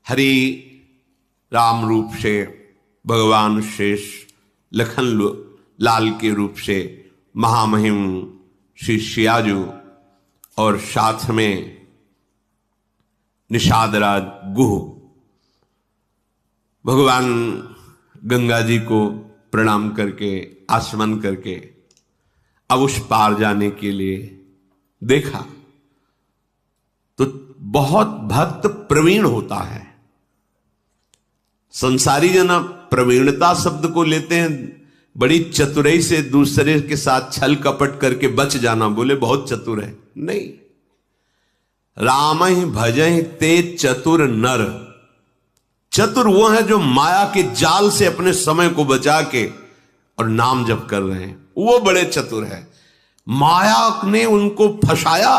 हरि राम रूप से भगवान शेष लखन लाल के रूप से महामहिम श्री सियाजू और साथ में निषादराज गुह भगवान गंगा जी को प्रणाम करके आचमन करके अब उस पार जाने के लिए देखा तो बहुत भक्त प्रवीण होता है। संसारी जन प्रवीणता शब्द को लेते हैं बड़ी चतुराई से दूसरे के साथ छल कपट करके बच जाना, बोले बहुत चतुर है। नहीं, राम ही भजहि ते चतुर नर। चतुर वो है जो माया के जाल से अपने समय को बचा के और नाम जप कर रहे हैं, वो बड़े चतुर है। माया ने उनको फंसाया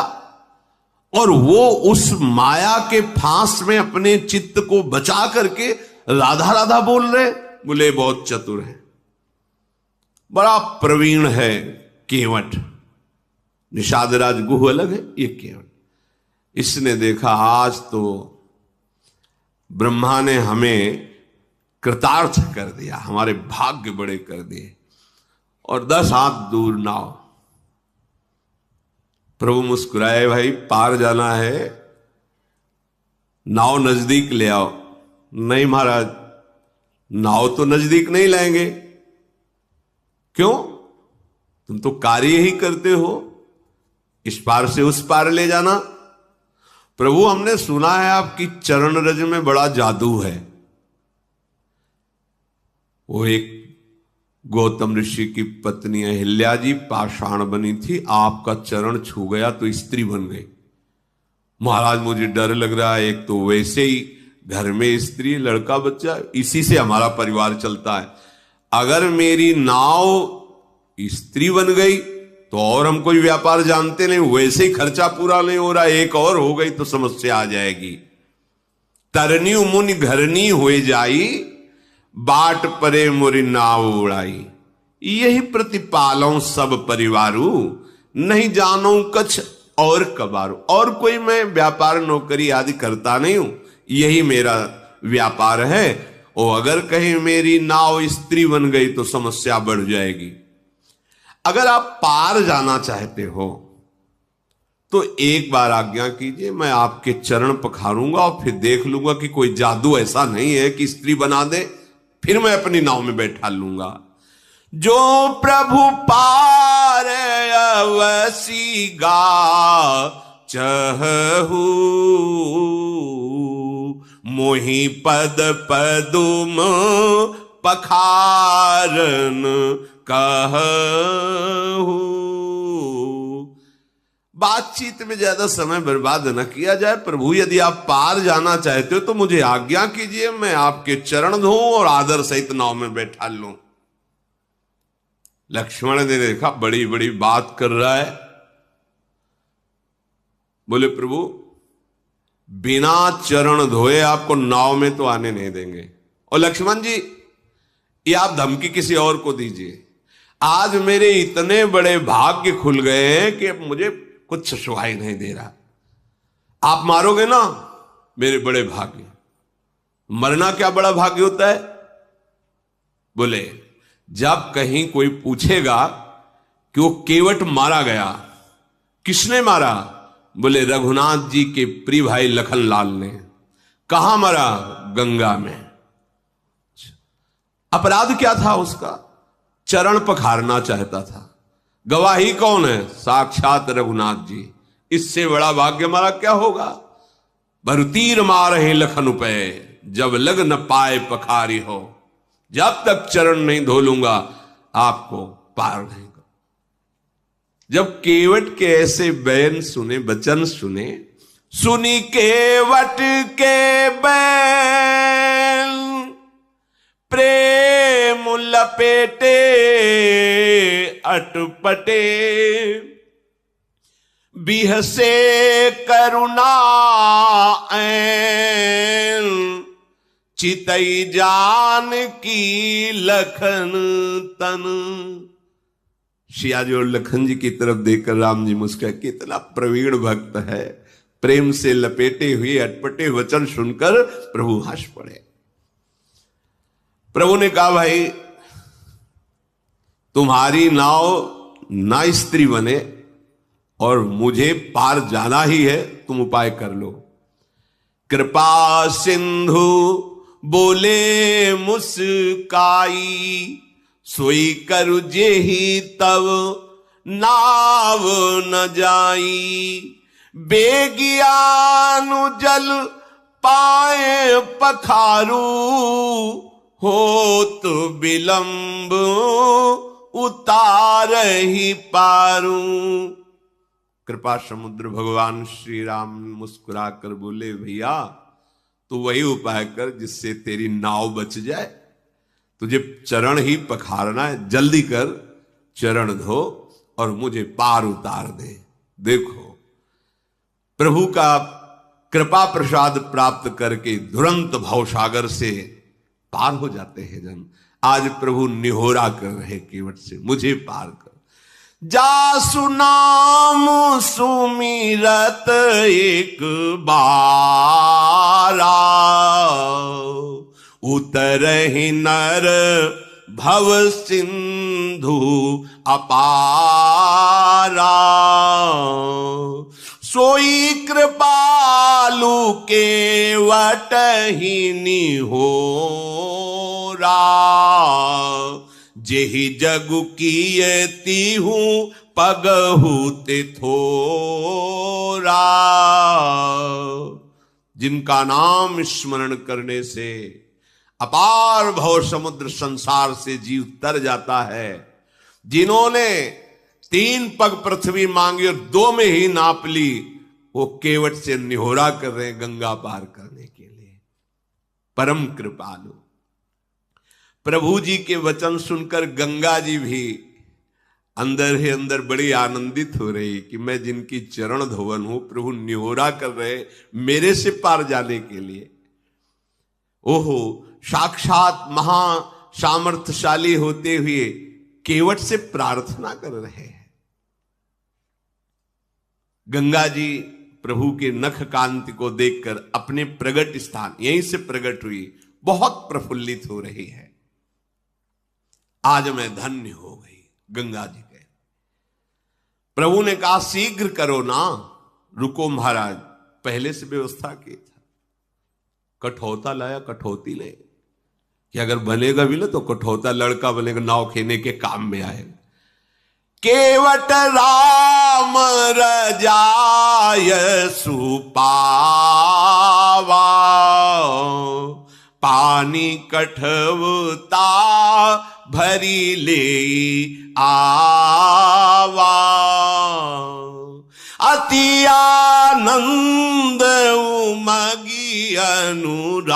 और वो उस माया के फांस में अपने चित्त को बचा करके राधा राधा बोल रहे, बोले बहुत चतुर है, बड़ा प्रवीण है। केवट निषादराज गुह अलग है, ये केवट। इसने देखा आज तो ब्रह्मा ने हमें कृतार्थ कर दिया, हमारे भाग्य बड़े कर दिए। और 10 हाथ दूर नाव। प्रभु मुस्कुराए, भाई पार जाना है, नाव नजदीक ले आओ। नहीं महाराज, नाव तो नजदीक नहीं लाएंगे। क्यों? तुम तो कार्य ही करते हो, इस पार से उस पार ले जाना। प्रभु हमने सुना है आपकी चरण रज में बड़ा जादू है। वो एक गौतम ऋषि की पत्नी अहिल्या जी पाषाण बनी थी, आपका चरण छू गया तो स्त्री बन गई। महाराज मुझे डर लग रहा है, एक तो वैसे ही घर में स्त्री लड़का बच्चा, इसी से हमारा परिवार चलता है। अगर मेरी नाव स्त्री बन गई तो और हम कोई व्यापार जानते नहीं, वैसे ही खर्चा पूरा नहीं हो रहा, एक और हो गई तो समस्या आ जाएगी। तरनी मुनि घरनी हुए जाई, बाट परे मोरी नाव उड़ाई। यही प्रतिपालों सब परिवारू, नहीं जानो कछ और कबारू। और कोई मैं व्यापार नौकरी आदि करता नहीं हूं, यही मेरा व्यापार है। और अगर कहीं मेरी नाव स्त्री बन गई तो समस्या बढ़ जाएगी। अगर आप पार जाना चाहते हो तो एक बार आज्ञा कीजिए, मैं आपके चरण पखारूंगा और फिर देख लूंगा कि कोई जादू ऐसा नहीं है कि स्त्री बना दे, फिर मैं अपनी नाव में बैठा लूंगा। जो प्रभु पार अवसी गा चहु, मोहि पद पदुम पखारन कहू। बातचीत में ज्यादा समय बर्बाद न किया जाए। प्रभु यदि आप पार जाना चाहते हो तो मुझे आज्ञा कीजिए, मैं आपके चरण धोऊं और आदर सहित नाव में बैठा लूं। लक्ष्मण ने देखा बड़ी बड़ी बात कर रहा है, बोले प्रभु बिना चरण धोए आपको नाव में तो आने नहीं देंगे। और लक्ष्मण जी ये आप धमकी किसी और को दीजिए, आज मेरे इतने बड़े भाग्य खुल गए हैं कि अब मुझे कुछ सुहाई नहीं दे रहा। आप मारोगे ना, मेरे बड़े भाग्य। मरना क्या बड़ा भाग्य होता है? बोले जब कहीं कोई पूछेगा कि वो केवट मारा गया, किसने मारा? बोले रघुनाथ जी के प्रिय भाई लखन लाल ने। कहां मरा? गंगा में। अपराध क्या था उसका? चरण पखारना चाहता था। गवाही कौन है? साक्षात रघुनाथ जी। इससे बड़ा भाग्य हमारा क्या होगा? भरुतीर मारे लखन पे, जब लग न पाए पखारी हो। जब तक चरण नहीं धो लूंगा आपको पार नहीं कर। जब केवट के ऐसे बयान सुने, वचन सुने, सुनी केवट के बैन, प्रेम लपेटे अटपटे, बिहसे करुणा ऐन, चितई जान की लखन तन। सियाजी और लखन जी की तरफ देखकर राम जी मुस्कुराए, कितना प्रवीण भक्त है, प्रेम से लपेटे हुए अटपटे वचन सुनकर प्रभु हंस पड़े। प्रभु ने कहा, भाई तुम्हारी नाव ना स्त्री बने और मुझे पार जाना ही है, तुम उपाय कर लो। कृपा सिंधु बोले मुस्काई, सोई करु जेहि तब नाव न जाई। बेगियानु जल पाए पखारू, होत विलंब उतार ही पारू। कृपा समुद्र भगवान श्री राम मुस्कुरा कर बोले, भैया तू वही उपाय कर जिससे तेरी नाव बच जाए। तुझे चरण ही पखारना है, जल्दी कर, चरण धो और मुझे पार उतार दे। देखो प्रभु का कृपा प्रसाद प्राप्त करके तुरंत भवसागर से पार हो जाते हैं जन। आज प्रभु निहोरा कर रहे केवट से, मुझे पार कर। जासु नाम सुमिरत एक बारा, उतरहि नर भव सिंधु अपारा। सोई कृपालु केवट ही निहोरा, जेहि जगु कीयति हूँ पगहु तिथोरा। जिनका नाम स्मरण करने से अपार भव समुद्र संसार से जीव तर जाता है, जिन्होंने 3 पग पृथ्वी मांगी और 2 में ही नाप ली, वो केवट से निहोरा कर रहे हैं गंगा पार करने के लिए। परम कृपालु प्रभु जी के वचन सुनकर गंगा जी भी अंदर ही अंदर बड़ी आनंदित हो रही कि मैं जिनकी चरण धोवन हूं, प्रभु निहोरा कर रहे मेरे से पार जाने के लिए। ओहो, साक्षात महा सामर्थ्यशाली होते हुए केवट से प्रार्थना कर रहे हैं। गंगा जी प्रभु के नख कांति को देखकर अपने प्रगट स्थान, यहीं से प्रकट हुई, बहुत प्रफुल्लित हो रही है। आज मैं धन्य हो गई, गंगा जी कह। प्रभु ने कहा शीघ्र करो ना, रुको महाराज, पहले से व्यवस्था की था। कठौता लाया, कठौती ले कि अगर बनेगा भी ना तो कठौता लड़का बनेगा, नाव खेने के काम में आएगा। केवट राम रजाय सुपावा, पानी कठवता भरी ले आवा। अति आनंद उमगी अनुरागा,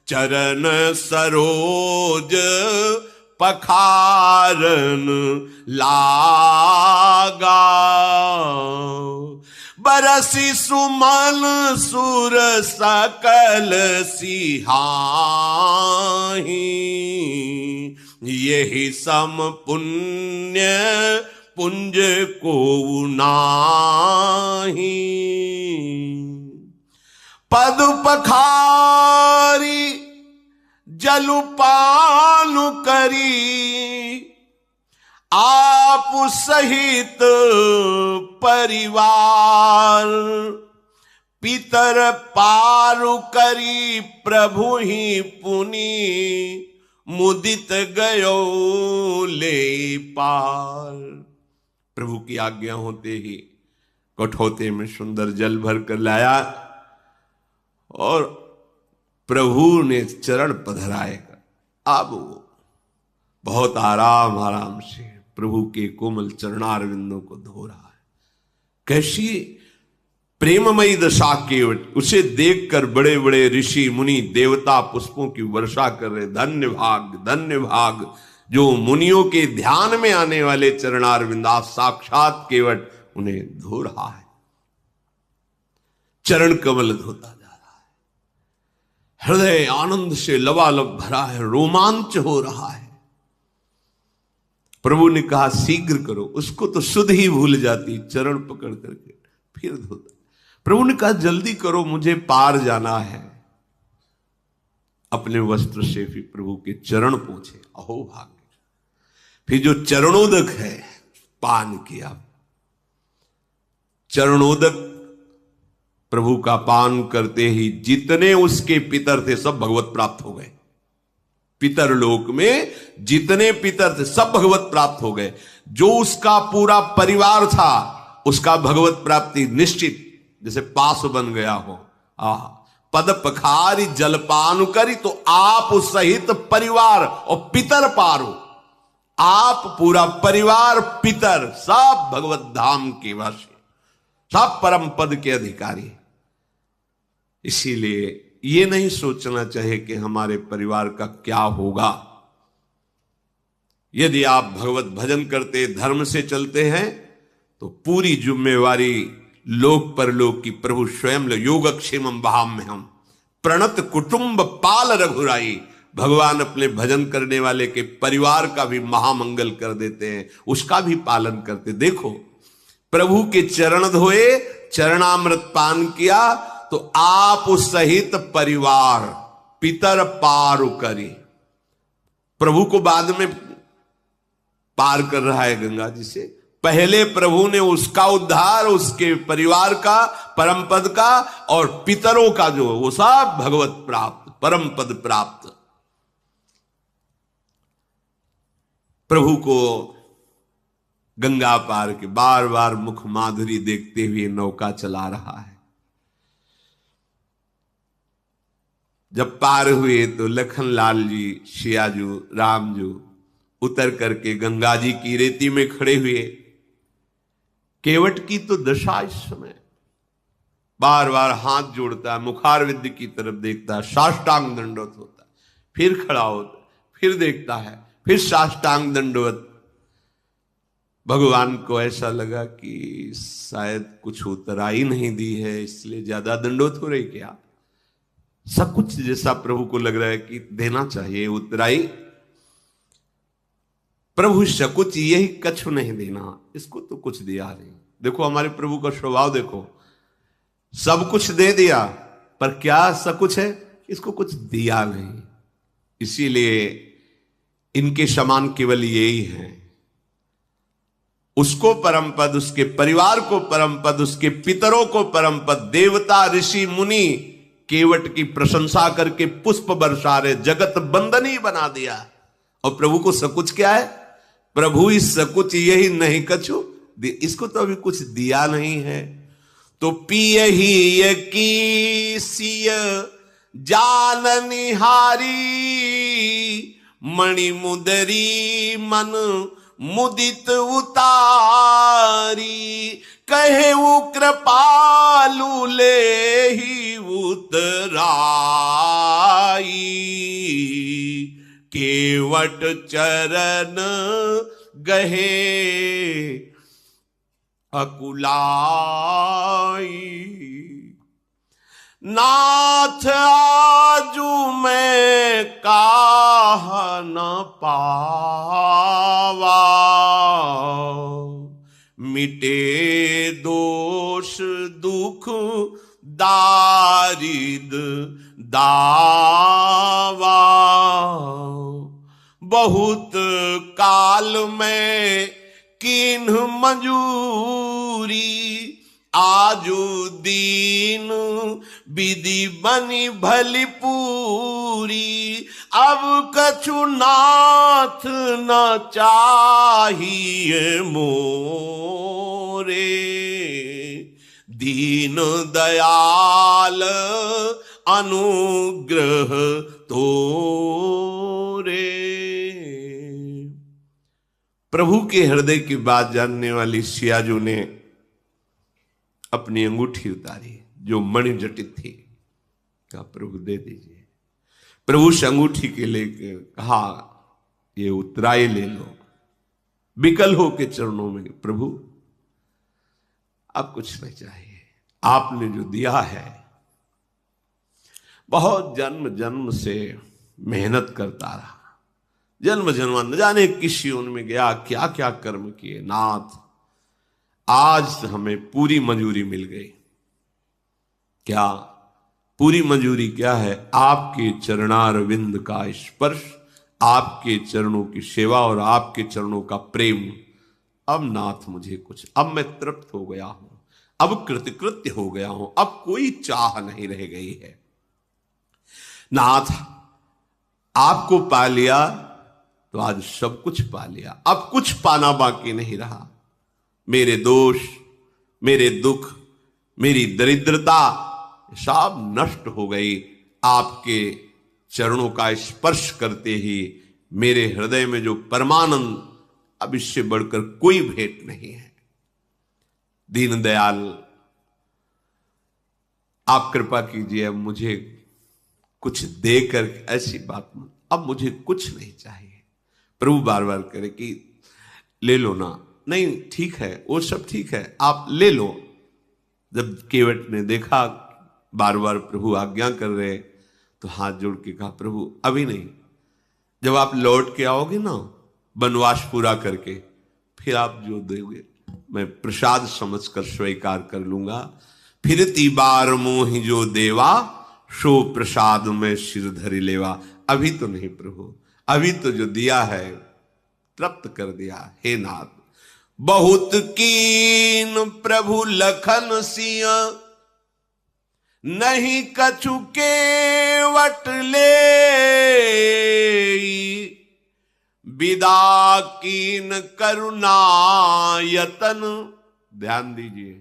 चरण सरोज पखारन लागा। बरसी सुमन सुर सकल सिहाही, यही सम पुण्य पुंज को नाही। पद पखारी जलुपानु करी, आप सहित परिवार। पितर पारु करी प्रभु ही पुनि, मुदित गयो ले पार। प्रभु की आज्ञा होते ही कठौते में सुंदर जल भर कर लाया और प्रभु ने चरण पधराएगा। अब वो बहुत आराम से प्रभु के कोमल चरणारविंदों को धो रहा है। कैसी प्रेममयी दशा केवट, उसे देखकर बड़े बड़े ऋषि मुनि देवता पुष्पों की वर्षा कर रहे। धन्य भाग, धन्य भाग जो मुनियों के ध्यान में आने वाले चरणारविंदा, साक्षात केवट उन्हें धो रहा है, चरण कमल धोता जा रहा है। हृदय आनंद से लबालब भरा है, रोमांच हो रहा है। प्रभु ने कहा शीघ्र करो, उसको तो शुद्ध ही भूल जाती, चरण पकड़ करके फिर धोता। प्रभु ने कहा जल्दी करो, मुझे पार जाना है। अपने वस्त्र से फिर प्रभु के चरण पहुंचे, अहो भाग्य। फिर जो चरणोदक है पान किया। चरणोदक प्रभु का पान करते ही जितने उसके पितर थे सब भगवत प्राप्त हो गए। पितर लोक में जितने पितर थे सब भगवत प्राप्त हो गए। जो उसका पूरा परिवार था उसका भगवत प्राप्ति निश्चित, जैसे पास बन गया हो। पद पखारी जलपान करी तो आप सहित परिवार और पितर पारो। आप पूरा परिवार पितर सब भगवत धाम के वासी, सब परम पद के अधिकारी। इसीलिए ये नहीं सोचना चाहिए कि हमारे परिवार का क्या होगा। यदि आप भगवत भजन करते धर्म से चलते हैं तो पूरी जिम्मेवारी लोक परलोक की प्रभु स्वयं योगक्षेमम वहाम्यहम् प्रणत कुटुंब पाल रघुराई। भगवान अपने भजन करने वाले के परिवार का भी महामंगल कर देते हैं, उसका भी पालन करते। देखो प्रभु के चरण धोए, चरणामृत पान किया तो आप सहित परिवार पितर पार करी। प्रभु को बाद में पार कर रहा है गंगा जी से, पहले प्रभु ने उसका उद्धार, उसके परिवार का, परम पद का और पितरों का जो वो सब भगवत प्राप्त, परम पद प्राप्त। प्रभु को गंगा पार के बार बार मुख माधुरी देखते हुए नौका चला रहा है। जब पार हुए तो लखनलाल जी, सियाजू, रामजू उतर करके गंगा जी की रेती में खड़े हुए। केवट की तो दशा इस समय, बार बार हाथ जोड़ता है, मुखार विद्य की तरफ देखता है, साष्टांग दंडवत होता है, फिर खड़ा होता, फिर देखता है, फिर साष्टांग दंडवत। भगवान को ऐसा लगा कि शायद कुछ उतराई नहीं दी है, इसलिए ज्यादा दंडवत हो रही क्या। सब कुछ जैसा प्रभु को लग रहा है कि देना चाहिए उतराई। प्रभु सकुच यही कछु नहीं देना, इसको तो कुछ दिया नहीं। देखो हमारे प्रभु का स्वभाव देखो, सब कुछ दे दिया पर क्या सकुच है, इसको कुछ दिया नहीं। इसीलिए इनके समान केवल यही है। उसको परम पद, उसके परिवार को परम पद, उसके पितरों को परम पद, देवता ऋषि मुनि केवट की प्रशंसा करके पुष्प बरसा रहे, जगत बंदनी बना दिया। और प्रभु को सकुच क्या है, प्रभु इस सकुच यही नहीं कछु, इसको तो अभी कुछ दिया नहीं है। तो पिय ही की सिय जान निहारी, मणि मुदरी मन मुदित उतारी, कहे वो कृपालु ले ही उतराई, केवट चरण गहे अकुलाई। नाथ आजू मैं काह न पावा, मिटे दोष दुख दारिद दावा, बहुत काल में किन्ह मंजूरी, आजू दीन विधि बनी भली पूरी, अब कछु नाथ न चाहिए मोरे, दीन दयाल अनुग्रह तोरे। प्रभु के हृदय की बात जानने वाली सियाजू ने अपनी अंगूठी उतारी जो मणि जटित थी, कहा प्रभु दे दीजिए। प्रभु से अंगूठी के लेकर कहा ये उतराई ले लो, विकल हो के चरणों में, प्रभु अब कुछ नहीं चाहिए, आपने जो दिया है, बहुत जन्म जन्म से मेहनत करता रहा, जन्म जन्म न जाने किस योन में गया, क्या क्या कर्म किए। नाथ आज हमें पूरी मंजूरी मिल गई। क्या पूरी मंजूरी क्या है? आपके चरणारविंद का स्पर्श, आपके चरणों की सेवा और आपके चरणों का प्रेम। अब नाथ मुझे कुछ, अब मैं तृप्त हो गया हूं, अब कृतकृत्य हो गया हूं, अब कोई चाह नहीं रह गई है। नाथ आपको पा लिया तो आज सब कुछ पा लिया, अब कुछ पाना बाकी नहीं रहा। मेरे दोष, मेरे दुख, मेरी दरिद्रता सब नष्ट हो गई। आपके चरणों का स्पर्श करते ही मेरे हृदय में जो परमानंद, अब इससे बढ़कर कोई भेंट नहीं है। दीनदयाल आप कृपा कीजिए, अब मुझे कुछ देकर, ऐसी बात मत, अब मुझे कुछ नहीं चाहिए। प्रभु बार बार करे कि ले लो ना, नहीं ठीक है, वो सब ठीक है, आप ले लो। जब केवट ने देखा बार बार प्रभु आज्ञा कर रहे, तो हाथ जोड़ के कहा, प्रभु अभी नहीं, जब आप लौट के आओगे ना वनवास पूरा करके, फिर आप जो दोगे मैं प्रसाद समझकर स्वीकार कर लूंगा। फिरती बार मोहि जो देवा, सो प्रसाद में सिर धरि लेवा। अभी तो नहीं प्रभु, अभी तो जो दिया है तृप्त कर दिया। हे नाथ बहुत कीन प्रभु लखन सिंह, नहीं कछु केवट ले, विदा कीन करुणा यतन। ध्यान दीजिए,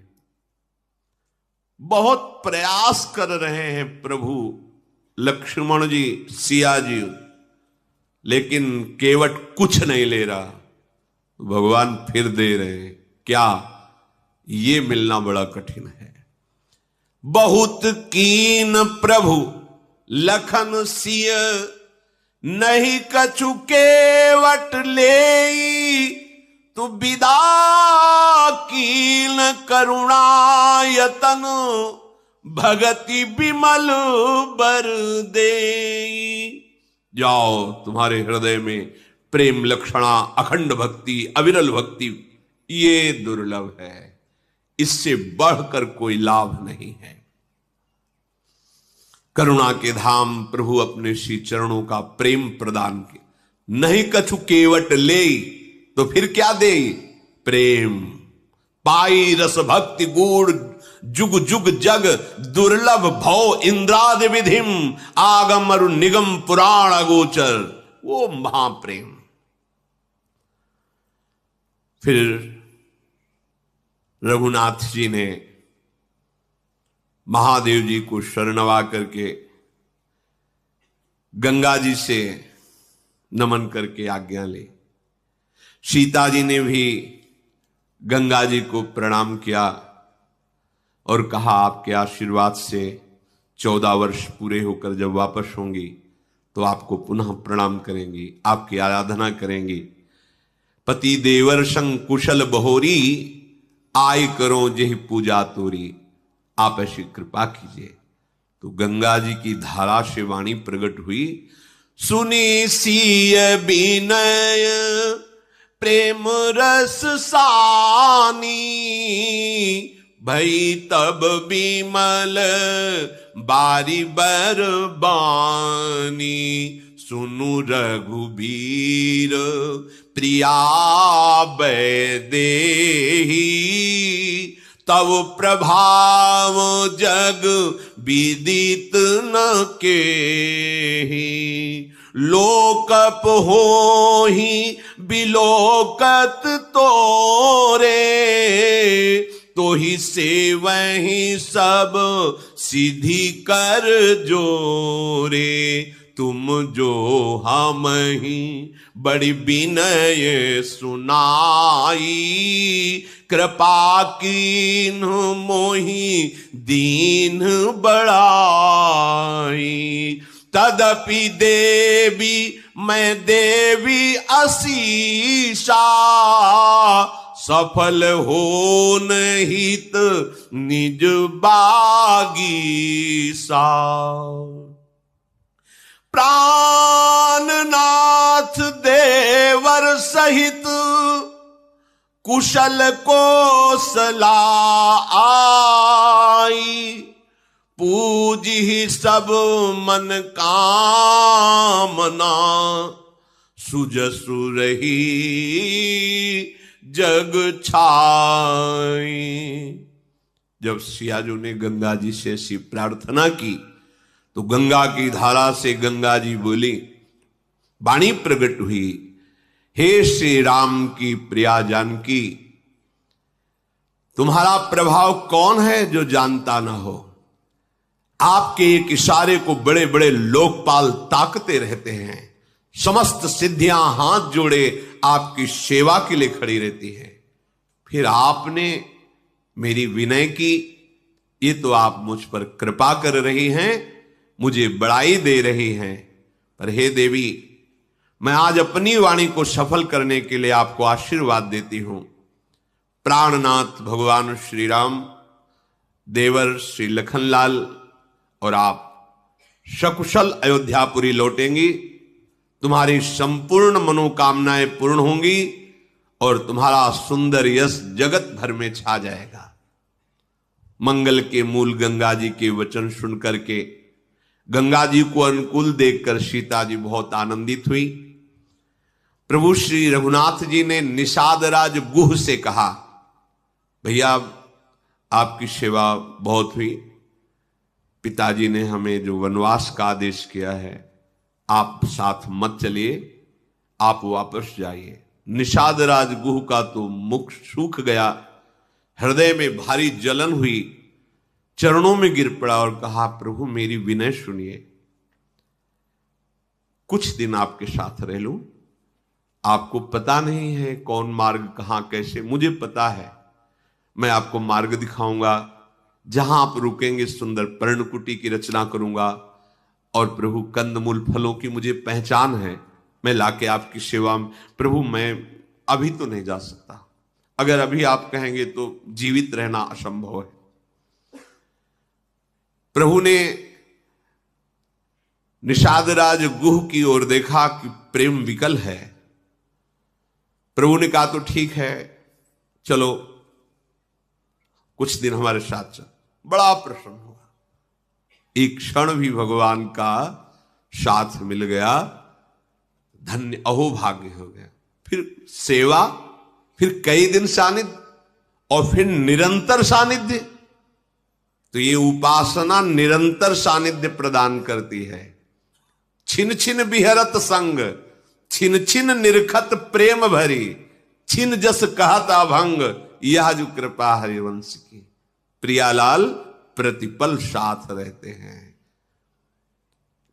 बहुत प्रयास कर रहे हैं प्रभु लक्ष्मण जी, सिया जी, लेकिन केवट कुछ नहीं ले रहा। भगवान फिर दे रहे हैं। क्या? ये मिलना बड़ा कठिन है। बहुत कीन प्रभु लखन सिय, नहीं कछु केवट ले, तू विदा कीन करुणा यतन, भगति विमल बर दे। जाओ, तुम्हारे हृदय में प्रेम लक्षणा, अखंड भक्ति, अविरल भक्ति, ये दुर्लभ है, इससे बढ़कर कोई लाभ नहीं है। करुणा के धाम प्रभु अपने श्री चरणों का प्रेम प्रदान के, नहीं कछु केवट ले, तो फिर क्या दे? प्रेम। पाई रस भक्ति गूढ़, जुग जुग जग दुर्लभ भव इंद्रादि विधिम, आगम अरु निगम पुराण अगोचर। वो महाप्रेम। फिर रघुनाथ जी ने महादेव जी को शरणवा करके गंगा जी से नमन करके आज्ञा ली। सीता जी ने भी गंगा जी को प्रणाम किया और कहा, आपके आशीर्वाद से 14 वर्ष पूरे होकर जब वापस होंगी तो आपको पुनः प्रणाम करेंगी, आपकी आराधना करेंगी। पति देवर संग कुशल बहोरी, आय करो जेहि पूजा तोरी। आप ऐसी कृपा कीजिए। तो गंगा जी की धारा से वाणी प्रकट हुई। सुनी सीय विनय प्रेम रस सानी, भई तब विमल बारी बर बानी। सुनु रघुबीर प्रिया वैदेही, तब प्रभाव जग विदित न केहि। लोकप होहि बिलोकत तोरे, तो ही से वही सब सिद्धि कर जोरे। तुम जो हम ही बड़ी विनय सुनाई, कृपा कीन मोहि दीन बड़ाई। तदपि देवी मैं देवी असीसा, सफल हो निहित निज बागीसा। प्राणनाथ रथ देवर सहित कुशल कोसला आई, पूजी सब मन कामना, सुजसु रही जग छाई। जब सियाजू ने गंगा जी से ऐसी प्रार्थना की तो गंगा की धारा से गंगा जी बोली, वाणी प्रकट हुई, हे श्री राम की प्रिया जानकी, तुम्हारा प्रभाव कौन है जो जानता ना हो। आपके एक इशारे को बड़े बड़े लोकपाल ताकते रहते हैं, समस्त सिद्धियां हाथ जोड़े आपकी सेवा के लिए खड़ी रहती है। फिर आपने मेरी विनय की, ये तो आप मुझ पर कृपा कर रही हैं, मुझे बड़ाई दे रही हैं। पर हे देवी, मैं आज अपनी वाणी को सफल करने के लिए आपको आशीर्वाद देती हूं। प्राणनाथ भगवान श्री राम, देवर श्री लखनलाल और आप सकुशल अयोध्यापुरी लौटेंगी, तुम्हारी संपूर्ण मनोकामनाएं पूर्ण होंगी और तुम्हारा सुंदर यश जगत भर में छा जाएगा। मंगल के मूल गंगा जी के वचन सुनकर के गंगा जी को अनुकूल देखकर सीता जी बहुत आनंदित हुई। प्रभु श्री रघुनाथ जी ने निषादराज गुह से कहा, भैया आपकी सेवा बहुत हुई, पिताजी ने हमें जो वनवास का आदेश किया है, आप साथ मत चलिए, आप वापस जाइए। निषादराज गुह का तो मुख सूख गया, हृदय में भारी जलन हुई, चरणों में गिर पड़ा और कहा, प्रभु मेरी विनय सुनिए, कुछ दिन आपके साथ रह लूं। आपको पता नहीं है कौन मार्ग कहां कैसे, मुझे पता है, मैं आपको मार्ग दिखाऊंगा, जहां आप रुकेंगे सुंदर पर्णकुटी की रचना करूंगा और प्रभु कंदमूल फलों की मुझे पहचान है, मैं लाके आपकी सेवा में। प्रभु मैं अभी तो नहीं जा सकता, अगर अभी आप कहेंगे तो जीवित रहना असंभव है। प्रभु ने निषादराज गुह की ओर देखा कि प्रेम विकल है। प्रभु ने कहा, तो ठीक है, चलो कुछ दिन हमारे साथ चल। बड़ा प्रसन्न हुआ, एक क्षण भी भगवान का साथ मिल गया, धन्य अहोभाग्य हो गया। फिर सेवा, फिर कई दिन सानिध्य और फिर निरंतर सानिध्य। तो ये उपासना निरंतर सानिध्य प्रदान करती है। छिन छिन बिहरत संग, छिन छिन निरखत प्रेम भरी, छिन जस कहत अभंग, यह जो कृपा हरिवंश की। प्रियालाल प्रतिपल साथ रहते हैं,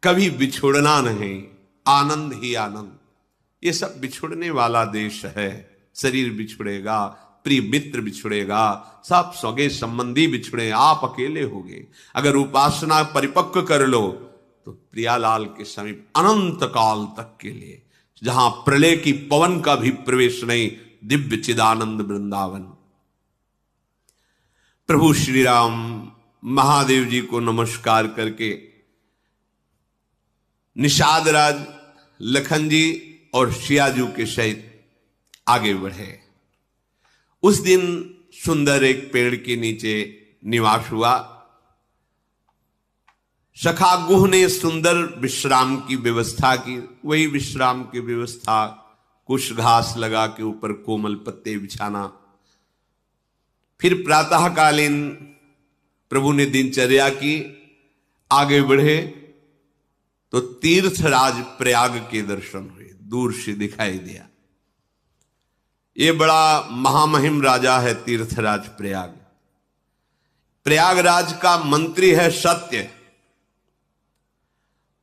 कभी बिछुड़ना नहीं, आनंद ही आनंद। ये सब बिछुड़ने वाला देश है, शरीर बिछुड़ेगा, प्रिय मित्र बिछुड़ेगा, सब सगे संबंधी बिछुड़े, आप अकेले होगे। अगर उपासना परिपक्व कर लो तो प्रियालाल के समीप अनंत काल तक के लिए, जहां प्रलय की पवन का भी प्रवेश नहीं, दिव्य चिदानंद वृंदावन। प्रभु श्री राम महादेव जी को नमस्कार करके निषादराज लखन जी और सियाजू के सहित आगे बढ़े। उस दिन सुंदर एक पेड़ के नीचे निवास हुआ। सखा गुह ने सुंदर विश्राम की व्यवस्था की। वही विश्राम की व्यवस्था, कुछ घास लगा के ऊपर कोमल पत्ते बिछाना। फिर प्रातःकालीन प्रभु ने दिनचर्या की, आगे बढ़े तो तीर्थराज प्रयाग के दर्शन हुए, दूर से दिखाई दिया। ये बड़ा महामहिम राजा है तीर्थराज प्रयाग। प्रयागराज का मंत्री है सत्य।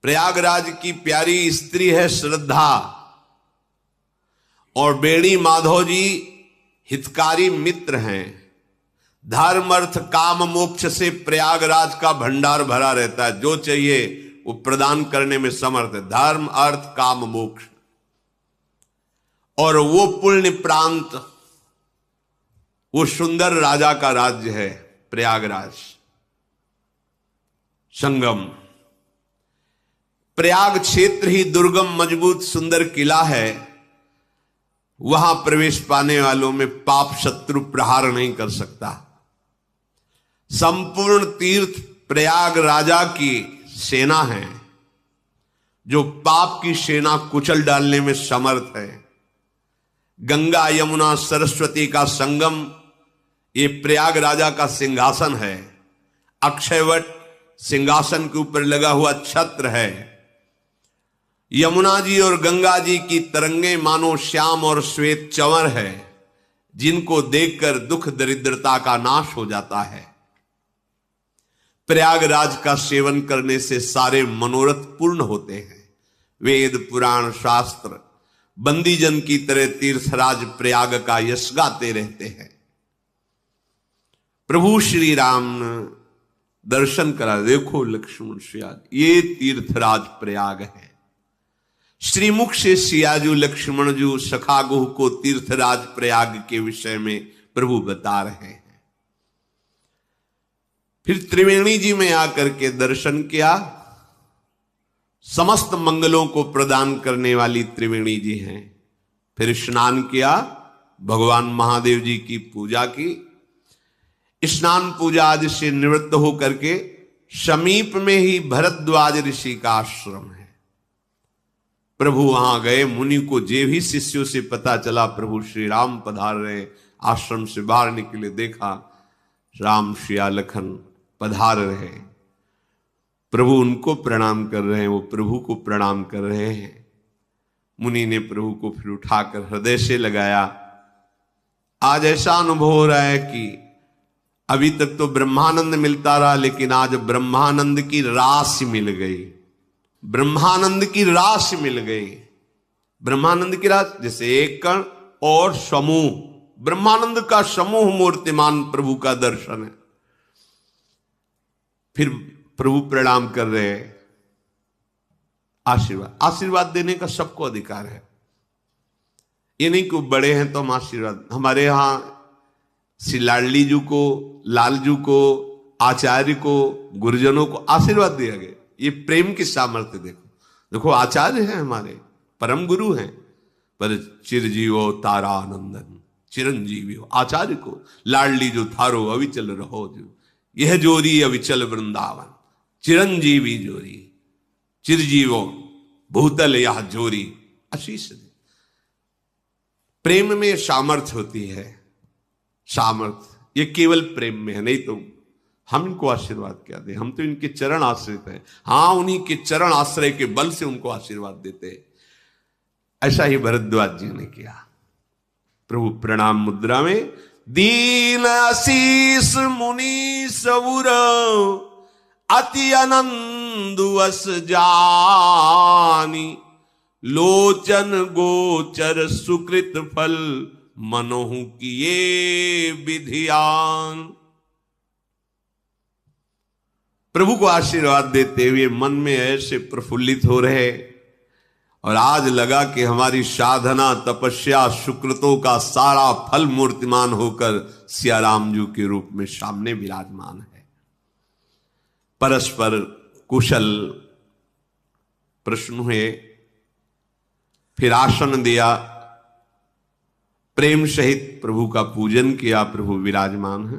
प्रयागराज की प्यारी स्त्री है श्रद्धा। और बेणी माधव जी हितकारी मित्र हैं। धर्म अर्थ काम मोक्ष से प्रयागराज का भंडार भरा रहता है, जो चाहिए वो प्रदान करने में समर्थ है। धर्म अर्थ काम मोक्ष। और वो पुण्य प्रांत, वो सुंदर राजा का राज्य है प्रयागराज। संगम प्रयाग क्षेत्र ही दुर्गम मजबूत सुंदर किला है। वहां प्रवेश पाने वालों में पाप शत्रु प्रहार नहीं कर सकता। संपूर्ण तीर्थ प्रयाग राजा की सेना है, जो पाप की सेना कुचल डालने में समर्थ है। गंगा यमुना सरस्वती का संगम ये प्रयाग राजा का सिंहासन है। अक्षयवट सिंहासन के ऊपर लगा हुआ छत्र है। यमुना जी और गंगा जी की तरंगे मानो श्याम और श्वेत चंवर है, जिनको देखकर दुख दरिद्रता का नाश हो जाता है। प्रयागराज का सेवन करने से सारे मनोरथ पूर्ण होते हैं। वेद पुराण शास्त्र बंदीजन की तरह तीर्थराज प्रयाग का यश गाते रहते हैं। प्रभु श्री राम ने दर्शन करा, देखो लक्ष्मण सिया, ये तीर्थराज प्रयाग है। श्रीमुख से सियाजू लक्ष्मणजू सखागुह को तीर्थराज प्रयाग के विषय में प्रभु बता रहे हैं। फिर त्रिवेणी जी में आकर के दर्शन किया। समस्त मंगलों को प्रदान करने वाली त्रिवेणी जी हैं। फिर स्नान किया, भगवान महादेव जी की पूजा की। स्नान पूजा आदि से निवृत्त होकर के समीप में ही भरद्वाज ऋषि का आश्रम है। प्रभु वहां गए। मुनि को जे भी शिष्यों से पता चला प्रभु श्री राम पधार रहे, आश्रम से बाहर निकले, देखा राम सिया लखन पधार रहे। प्रभु उनको प्रणाम कर रहे हैं, वो प्रभु को प्रणाम कर रहे हैं। मुनि ने प्रभु को फिर उठाकर हृदय से लगाया। आज ऐसा अनुभव हो रहा है कि अभी तक तो ब्रह्मानंद मिलता रहा, लेकिन आज ब्रह्मानंद की राशि मिल गई। ब्रह्मानंद की राशि मिल गई। ब्रह्मानंद की राशि जैसे एक कण और समूह, ब्रह्मानंद का समूह मूर्तिमान प्रभु का दर्शन है। फिर प्रभु प्रणाम कर रहे हैं। आशीर्वाद देने का सबको अधिकार है। ये नहीं कि बड़े हैं तो हम आशीर्वाद, हमारे यहां श्री लाडली जी को, लालजू को, आचार्य को, गुरुजनों को आशीर्वाद दिया गया। ये प्रेम की सामर्थ्य देखो। देखो आचार्य हैं हमारे, परम गुरु हैं, पर चिरजीवो तारानंदन चिरंजीवी हो। आचार्य को लाडली जो थारो अविचल रहो जो, यह जोरी अविचल वृंदावन चिरंजीवी जोरी, चिरजीवो भूतल यह जोरी आशीष दे। प्रेम में सामर्थ्य होती है। सामर्थ्य ये केवल प्रेम में है, नहीं तो हम इनको आशीर्वाद क्या दें। हम तो इनके चरण आश्रित हैं। हाँ, उन्हीं के चरण आश्रय के बल से उनको आशीर्वाद देते हैं। ऐसा ही भरद्वाज जी ने किया। प्रभु प्रणाम मुद्रा में दीन आशीष मुनि सऊर अति आनंदवश जानी, लोचन गोचर सुकृत फल मनोहु किए विधियान। प्रभु को आशीर्वाद देते हुए मन में ऐसे प्रफुल्लित हो रहे, और आज लगा कि हमारी साधना तपस्या सुकृतों का सारा फल मूर्तिमान होकर सियाराम जी के रूप में सामने विराजमान है। परस्पर कुशल प्रश्न हुए, फिर आसन दिया, प्रेम सहित प्रभु का पूजन किया। प्रभु विराजमान है।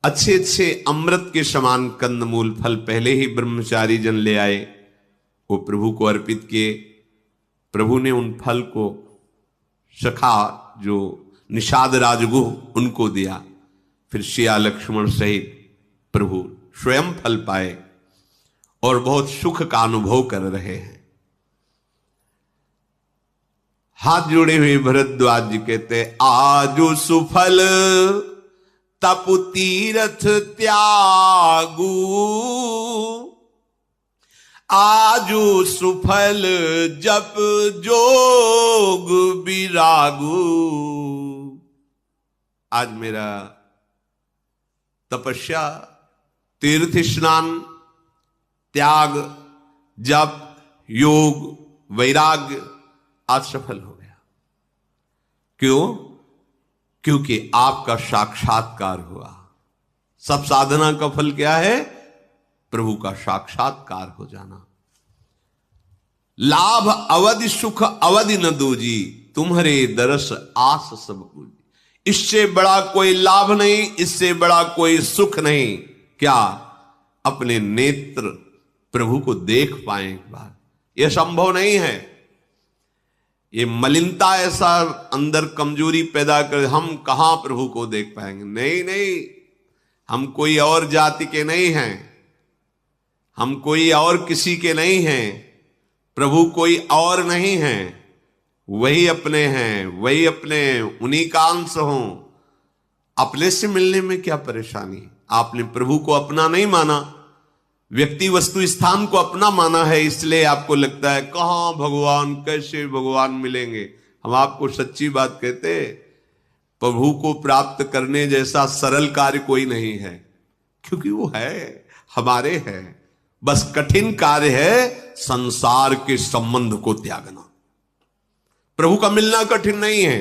अच्छे अच्छे अमृत के समान कंदमूल फल पहले ही ब्रह्मचारी जन ले आए, वो प्रभु को अर्पित किए। प्रभु ने उन फल को सखा जो निषाद राजगुह उनको दिया। फिर सिया लक्ष्मण सहित प्रभु स्वयं फल पाए और बहुत सुख का अनुभव कर रहे हैं। हाथ जोड़े हुए भरद्वाज जी कहते, आजु सुफल तप तीरथ त्यागू, आजु सुफल जप जोग विरागू। आज मेरा तपस्या, तीर्थ स्नान, त्याग, जप, योग, वैराग्य आज सफल हो गया। क्यों? क्योंकि आपका साक्षात्कार हुआ। सब साधना का फल क्या है? प्रभु का साक्षात्कार हो जाना। लाभ अवधि सुख अवधि न दूजी, तुम्हारे दरस आस सब पूजी। इससे बड़ा कोई लाभ नहीं, इससे बड़ा कोई सुख नहीं, क्या अपने नेत्र प्रभु को देख पाए एक बार, यह संभव नहीं है। ये मलिनता ऐसा अंदर कमजोरी पैदा कर, हम कहां प्रभु को देख पाएंगे। नहीं नहीं, हम कोई और जाति के नहीं हैं, हम कोई और किसी के नहीं हैं, प्रभु कोई और नहीं है, वही अपने हैं, वही अपने, उन्हीं का अंश हो। अपने से मिलने में क्या परेशानी। आपने प्रभु को अपना नहीं माना, व्यक्ति वस्तु स्थान को अपना माना है, इसलिए आपको लगता है कहां भगवान, कैसे भगवान मिलेंगे। हम आपको सच्ची बात कहते, प्रभु को प्राप्त करने जैसा सरल कार्य कोई नहीं है, क्योंकि वो है, हमारे है। बस कठिन कार्य है संसार के संबंध को त्यागना। प्रभु का मिलना कठिन नहीं है।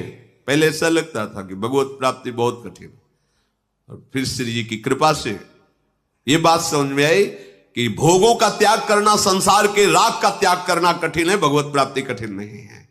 पहले ऐसा लगता था कि भगवत प्राप्ति बहुत कठिन, और फिर श्री जी की कृपा से यह बात समझ में आई कि भोगों का त्याग करना, संसार के राग का त्याग करना कठिन है, भगवत प्राप्ति कठिन नहीं है।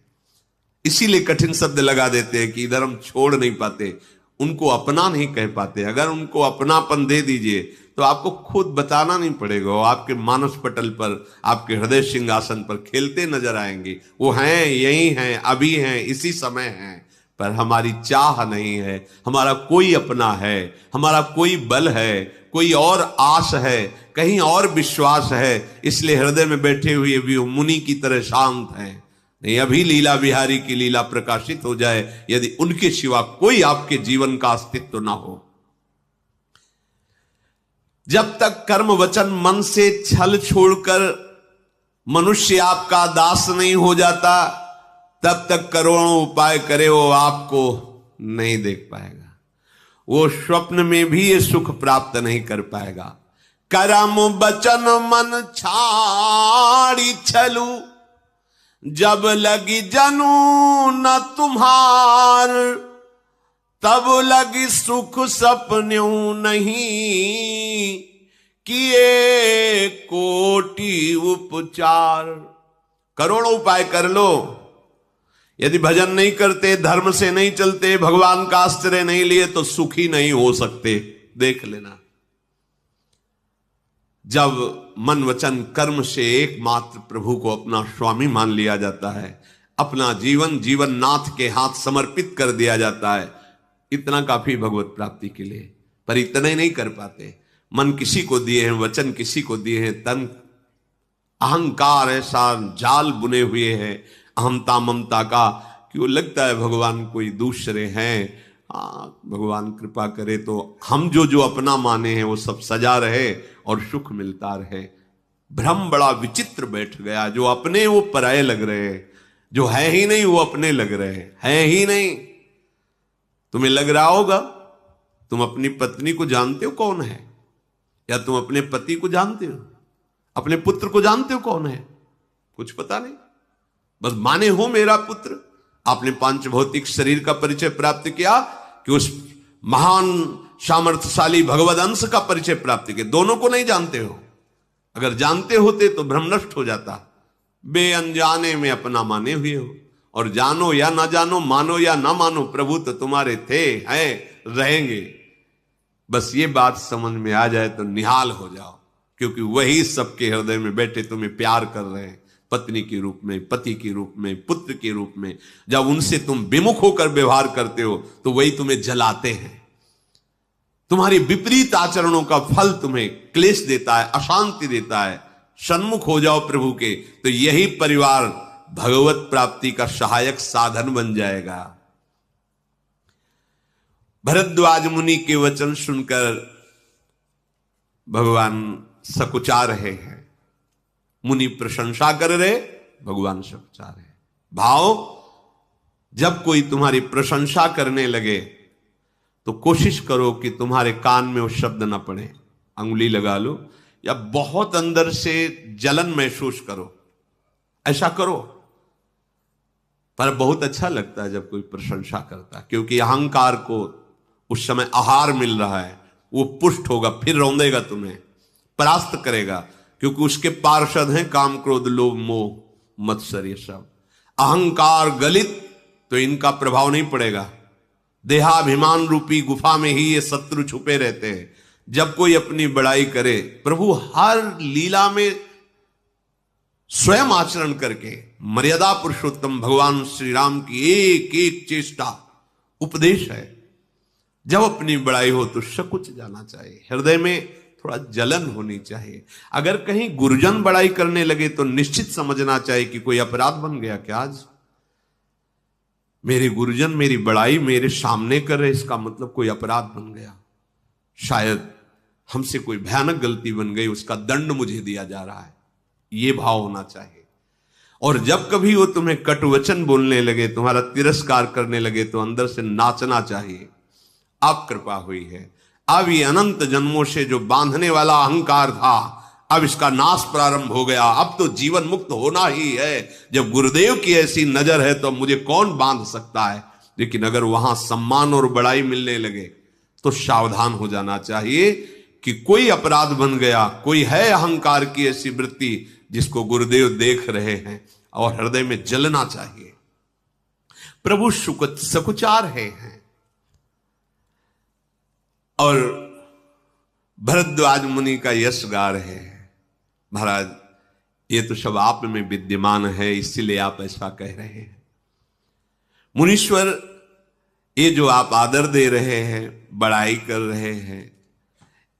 इसीलिए कठिन शब्द लगा देते हैं कि इधर हम छोड़ नहीं पाते, उनको अपना नहीं कह पाते। अगर उनको अपनापन दे दीजिए तो आपको खुद बताना नहीं पड़ेगा, वो आपके मानस पटल पर, आपके हृदय सिंहासन पर खेलते नजर आएंगे। वो हैं, यही हैं, अभी हैं, इसी समय हैं, पर हमारी चाह नहीं है, हमारा कोई अपना है, हमारा कोई बल है, कोई और आस है, कहीं और विश्वास है। इसलिए हृदय में बैठे हुए भी मुनि की तरह शांत हैं। नहीं, अभी लीला बिहारी की लीला प्रकाशित हो जाए, यदि उनके सिवा कोई आपके जीवन का अस्तित्व ना हो। जब तक कर्म वचन मन से छल छोड़कर मनुष्य आपका दास नहीं हो जाता, तब तक करोड़ों उपाय करे वो आपको नहीं देख पाएगा, वो स्वप्न में भी ये सुख प्राप्त नहीं कर पाएगा। कर्म वचन मन छाड़ी छलू, जब लगी जनू न तुम्हार, तब लगी सुख सपन्यों नहीं, किए कोटि उपचार। करोड़ों उपाय कर लो, यदि भजन नहीं करते, धर्म से नहीं चलते, भगवान का आश्रय नहीं लिए, तो सुखी नहीं हो सकते। देख लेना, जब मन वचन कर्म से एकमात्र प्रभु को अपना स्वामी मान लिया जाता है, अपना जीवन जीवन नाथ के हाथ समर्पित कर दिया जाता है, इतना काफी भगवत प्राप्ति के लिए। पर इतना ही नहीं कर पाते। मन किसी को दिए हैं, वचन किसी को दिए हैं, तन अहंकार ऐसा जाल बुने हुए हैं अहमता ममता का कि वो लगता है भगवान कोई दूसरे हैं। भगवान कृपा करे तो हम जो जो अपना माने हैं वो सब सजा रहे और सुख मिलता रहे। भ्रम बड़ा विचित्र बैठ गया, जो अपने वो पराये लग रहे हैं, जो है ही नहीं वो अपने लग रहे हैं ही नहीं। तुम्हें लग रहा होगा, तुम अपनी पत्नी को जानते हो कौन है, या तुम अपने पति को जानते हो, अपने पुत्र को जानते हो कौन है, कुछ पता नहीं, बस माने हो मेरा पुत्र। आपने पांच भौतिक शरीर का परिचय प्राप्त किया कि उस महान सामर्थ्यशाली भगवद अंश का परिचय प्राप्त किया, दोनों को नहीं जानते हो। अगर जानते होते तो भ्रम नष्ट हो जाता। बे अनजाने में अपना माने हुए हो, और जानो या ना जानो, मानो या ना मानो, प्रभु तो तुम्हारे थे, हैं, रहेंगे। बस ये बात समझ में आ जाए तो निहाल हो जाओ, क्योंकि वही सबके हृदय में बैठे तुम्हें प्यार कर रहे हैं, पत्नी के रूप में, पति के रूप में, पुत्र के रूप में। जब उनसे तुम विमुख होकर व्यवहार करते हो तो वही तुम्हें जलाते हैं। तुम्हारी विपरीत आचरणों का फल तुम्हें क्लेश देता है, अशांति देता है। सन्मुख हो जाओ प्रभु के, तो यही परिवार भगवत प्राप्ति का सहायक साधन बन जाएगा। भरद्वाज मुनि के वचन सुनकर भगवान सकुचा रहे हैं। मुनि प्रशंसा कर रहे, भगवान सकुचा रहे। भाव, जब कोई तुम्हारी प्रशंसा करने लगे तो कोशिश करो कि तुम्हारे कान में वो शब्द ना पड़े। अंगुली लगा लो या बहुत अंदर से जलन महसूस करो, ऐसा करो। पर बहुत अच्छा लगता है जब कोई प्रशंसा करता है, क्योंकि अहंकार को उस समय आहार मिल रहा है। वो पुष्ट होगा, फिर रौंदेगा, तुम्हें परास्त करेगा, क्योंकि उसके पार्षद हैं काम क्रोध लोभ मोह। मत्सर, ये सब अहंकार गलित तो इनका प्रभाव नहीं पड़ेगा। देहाभिमान रूपी गुफा में ही ये शत्रु छुपे रहते हैं। जब कोई अपनी बड़ाई करे, प्रभु हर लीला में स्वयं आचरण करके मर्यादा पुरुषोत्तम भगवान श्री राम की एक एक चेष्टा उपदेश है। जब अपनी बड़ाई हो तो सकुच जाना चाहिए, हृदय में थोड़ा जलन होनी चाहिए। अगर कहीं गुरुजन बड़ाई करने लगे तो निश्चित समझना चाहिए कि कोई अपराध बन गया क्या। आज मेरे गुरुजन मेरी बड़ाई मेरे सामने कर रहे, इसका मतलब कोई अपराध बन गया, शायद हमसे कोई भयानक गलती बन गई, उसका दंड मुझे दिया जा रहा है, ये भाव होना चाहिए। और जब कभी वो तुम्हें कटुवचन बोलने लगे, तुम्हारा तिरस्कार करने लगे, तो अंदर से नाचना चाहिए, अब कृपा हुई है। अब ये अनंत जन्मों से जो बांधने वाला अहंकार था, अब इसका नाश प्रारंभ हो गया। अब तो जीवन मुक्त होना ही है। जब गुरुदेव की ऐसी नजर है तो मुझे कौन बांध सकता है। लेकिन अगर वहां सम्मान और बड़ाई मिलने लगे तो सावधान हो जाना चाहिए कि कोई अपराध बन गया, कोई है अहंकार की ऐसी वृत्ति जिसको गुरुदेव देख रहे हैं, और हृदय में जलना चाहिए। प्रभु सकुचार है। और भरद्वाज मुनि का यश गा रहे हैं, महाराज ये तो सब आप में विद्यमान है, इसीलिए आप ऐसा कह रहे हैं। मुनीश्वर, ये जो आप आदर दे रहे हैं, बड़ाई कर रहे हैं,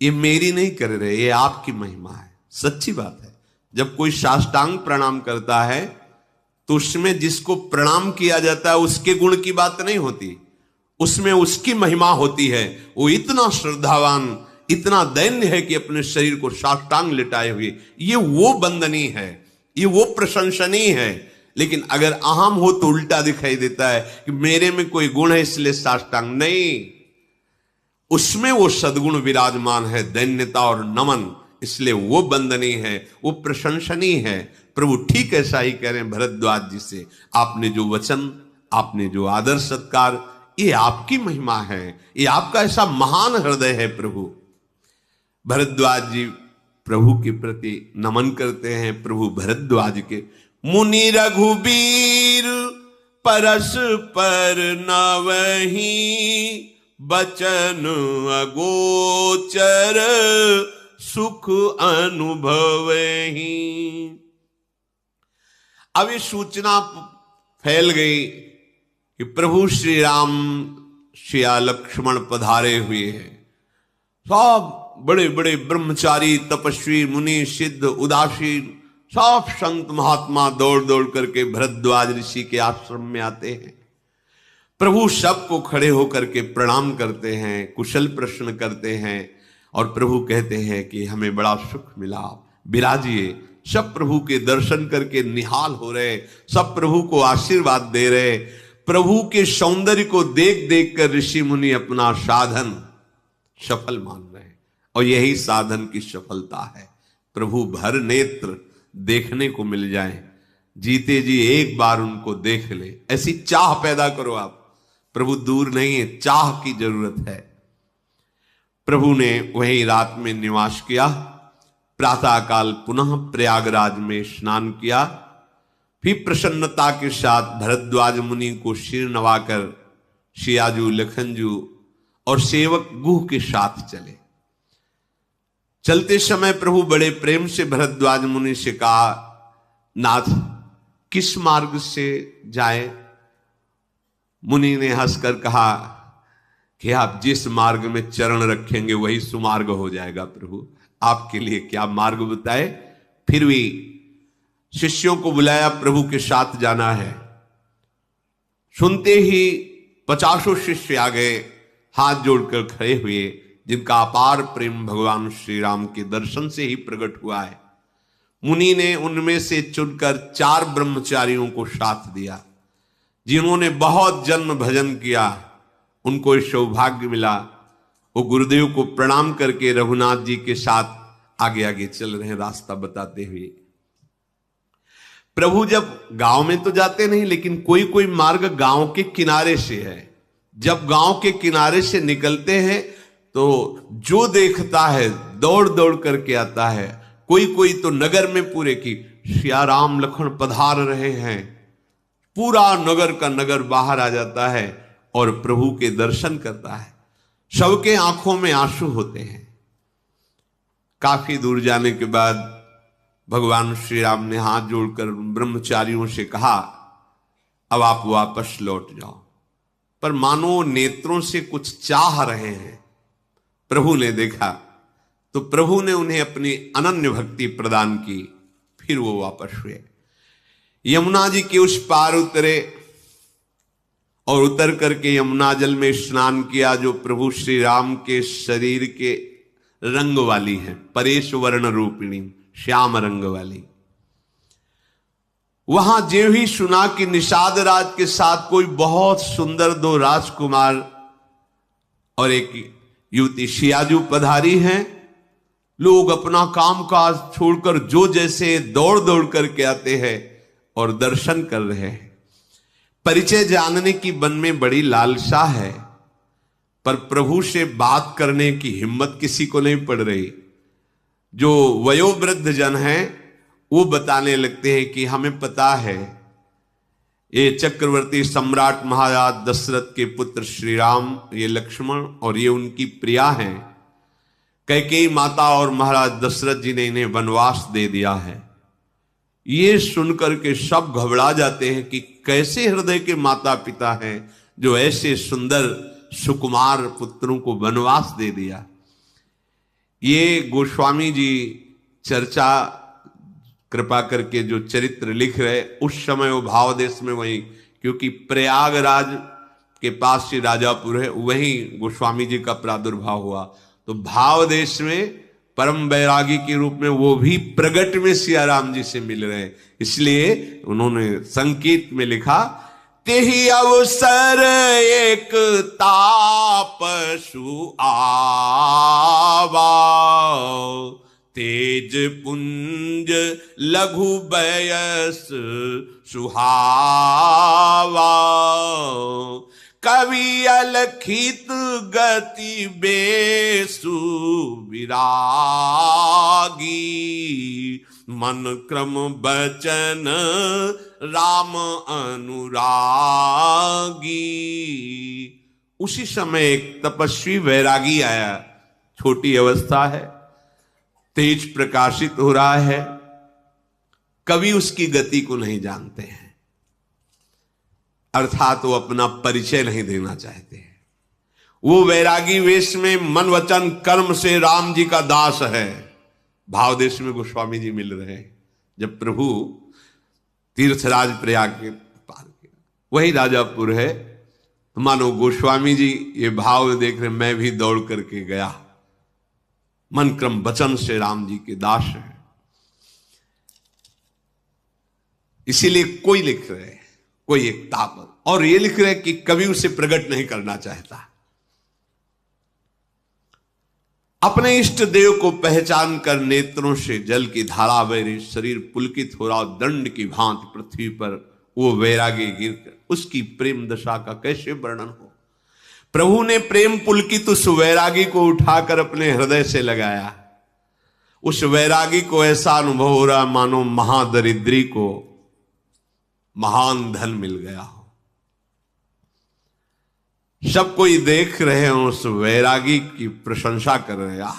ये मेरी नहीं कर रहे, ये आपकी महिमा है। सच्ची बात है। जब कोई साष्टांग प्रणाम करता है तो उसमें जिसको प्रणाम किया जाता है उसके गुण की बात नहीं होती, उसमें उसकी महिमा होती है। वो इतना श्रद्धावान, इतना दैन्य है कि अपने शरीर को साष्टांग लिटाए हुए, ये वो वंदनीय है, ये वो प्रशंसनीय है। लेकिन अगर अहम हो तो उल्टा दिखाई देता है कि मेरे में कोई गुण है इसलिए साष्टांग नहीं, उसमें वो सद्गुण विराजमान है, दैन्यता और नमन, इसलिए वो वंदनीय है, वो प्रशंसनीय है। प्रभु ठीक ऐसा ही कह रहे हैं भरद्वाज जी से। आपने जो वचन, आपने जो आदर सत्कार, ये आपकी महिमा है, ये आपका ऐसा महान हृदय है प्रभु। भरद्वाज जी प्रभु के प्रति नमन करते हैं। प्रभु भरद्वाज के मुनि रघुबीर परस्पर नवहि, बचन अगोचर सुख अनुभवहि। अब ये सूचना फैल गई कि प्रभु श्री राम श्रिया लक्ष्मण पधारे हुए हैं। सब बड़े बड़े ब्रह्मचारी, तपस्वी, मुनि, सिद्ध, उदासीन, सब संत महात्मा दौड़ दौड़ करके भरद्वाज ऋषि के आश्रम में आते हैं। प्रभु सबको खड़े होकर के प्रणाम करते हैं, कुशल प्रश्न करते हैं, और प्रभु कहते हैं कि हमें बड़ा सुख मिला, विराजिए। सब प्रभु के दर्शन करके निहाल हो रहे, सब प्रभु को आशीर्वाद दे रहे। प्रभु के सौंदर्य को देख देख कर ऋषि मुनि अपना साधन सफल मान रहे हैं, और यही साधन की सफलता है। प्रभु भर नेत्र देखने को मिल जाए, जीते जी एक बार उनको देख ले, ऐसी चाह पैदा करो आप। प्रभु दूर नहीं है, चाह की जरूरत है। प्रभु ने वही रात में निवास किया, प्रातःकाल पुनः प्रयागराज में स्नान किया, फिर प्रसन्नता के साथ भरद्वाज मुनि को सिर नवाकर सियाजू, लखनजू और सेवक गुह के साथ चले। चलते समय प्रभु बड़े प्रेम से भरद्वाज मुनि से कहा, नाथ किस मार्ग से जाए। मुनि ने हंसकर कहा कि आप जिस मार्ग में चरण रखेंगे वही सुमार्ग हो जाएगा। प्रभु आपके लिए क्या मार्ग बताए। फिर भी शिष्यों को बुलाया, प्रभु के साथ जाना है। सुनते ही 50 शिष्य आ गए, हाथ जोड़कर खड़े हुए, जिनका अपार प्रेम भगवान श्री राम के दर्शन से ही प्रकट हुआ है। मुनि ने उनमें से चुनकर 4 ब्रह्मचारियों को साथ दिया, जिन्होंने बहुत जन्म भजन किया। उनको सौभाग्य मिला, वो गुरुदेव को प्रणाम करके रघुनाथ जी के साथ आगे आगे चल रहे हैं, रास्ता बताते हुए। प्रभु जब गांव में तो जाते नहीं, लेकिन कोई कोई मार्ग गांव के किनारे से है। जब गांव के किनारे से निकलते हैं तो जो देखता है दौड़ दौड़ करके आता है। कोई कोई तो नगर में पूरे की सिया राम लखन पधार रहे हैं, पूरा नगर का नगर बाहर आ जाता है और प्रभु के दर्शन करता है। सबके आंखों में आंसू होते हैं। काफी दूर जाने के बाद भगवान श्री राम ने हाथ जोड़कर ब्रह्मचारियों से कहा, अब आप वापस लौट जाओ। पर मानो नेत्रों से कुछ चाह रहे हैं। प्रभु ने देखा तो प्रभु ने उन्हें अपनी अनन्य भक्ति प्रदान की। फिर वो वापस हुए, यमुना जी के उस पार उतरे और उतर करके यमुना जल में स्नान किया जो प्रभु श्री राम के शरीर के रंग वाली है, परेश वर्ण रूपिणी, श्याम रंग वाली। वहां जो ही सुना कि निषाद राज के साथ कोई बहुत सुंदर दो राजकुमार और एक युवती सियाजू पधारी हैं, लोग अपना काम काज छोड़कर जो जैसे दौड़ दौड़ करके आते हैं और दर्शन कर रहे हैं। परिचय जानने की मन में बड़ी लालसा है, पर प्रभु से बात करने की हिम्मत किसी को नहीं पड़ रही। जो वयोवृद्ध जन हैं वो बताने लगते हैं कि हमें पता है ये चक्रवर्ती सम्राट महाराज दशरथ के पुत्र श्री राम, ये लक्ष्मण और ये उनकी प्रिया हैं। कैकेयी माता और महाराज दशरथ जी ने इन्हें वनवास दे दिया है। ये सुनकर के सब घबरा जाते हैं कि कैसे हृदय के माता पिता हैं जो ऐसे सुंदर सुकुमार पुत्रों को वनवास दे दिया। ये गोस्वामी जी चर्चा कृपा करके जो चरित्र लिख रहे, उस समय वो भाव देश में वहीं, क्योंकि प्रयागराज के पास ही राजापुर है, वहीं गोस्वामी जी का प्रादुर्भाव हुआ। तो भाव देश में परम बैरागी के रूप में वो भी प्रगट में सिया राम जी से मिल रहे हैं। इसलिए उन्होंने संकेत में लिखा, तेहि अवसर एक तापसु आवा, तेज पुंज लघु बयस सुहावा, कवि अलखित गति बेसु विरागी, मन क्रम बचन राम अनुरागी। उसी समय एक तपस्वी वैरागी आया। छोटी अवस्था है, तेज प्रकाशित हो रहा है, कवि उसकी गति को नहीं जानते हैं, अर्थात वो अपना परिचय नहीं देना चाहते हैं। वो वैरागी वेश में मन वचन कर्म से राम जी का दास है। भाव देश में गोस्वामी जी मिल रहे हैं। जब प्रभु तीर्थराज प्रयाग के पार किया, वही राजापुर है, तो मानो गोस्वामी जी ये भाव देख रहे, मैं भी दौड़ करके गया, मन क्रम वचन से राम जी के दास है। इसीलिए कोई लिख रहे, कोई एक ताप, और ये लिख रहे कि कभी उसे प्रकट नहीं करना चाहता। अपने इष्ट देव को पहचान कर नेत्रों से जल की धारा बह रही, शरीर पुलकित हो रहा, दंड की भांति पृथ्वी पर वो वैरागी गिरकर, उसकी प्रेम दशा का कैसे वर्णन हो। प्रभु ने प्रेम पुलकित उस वैरागी को उठाकर अपने हृदय से लगाया। उस वैरागी को ऐसा अनुभव हो रहा मानो महादरिद्री को महान धन मिल गया हो। सब कोई देख रहे हैं, उस वैरागी की प्रशंसा कर रहे हैं,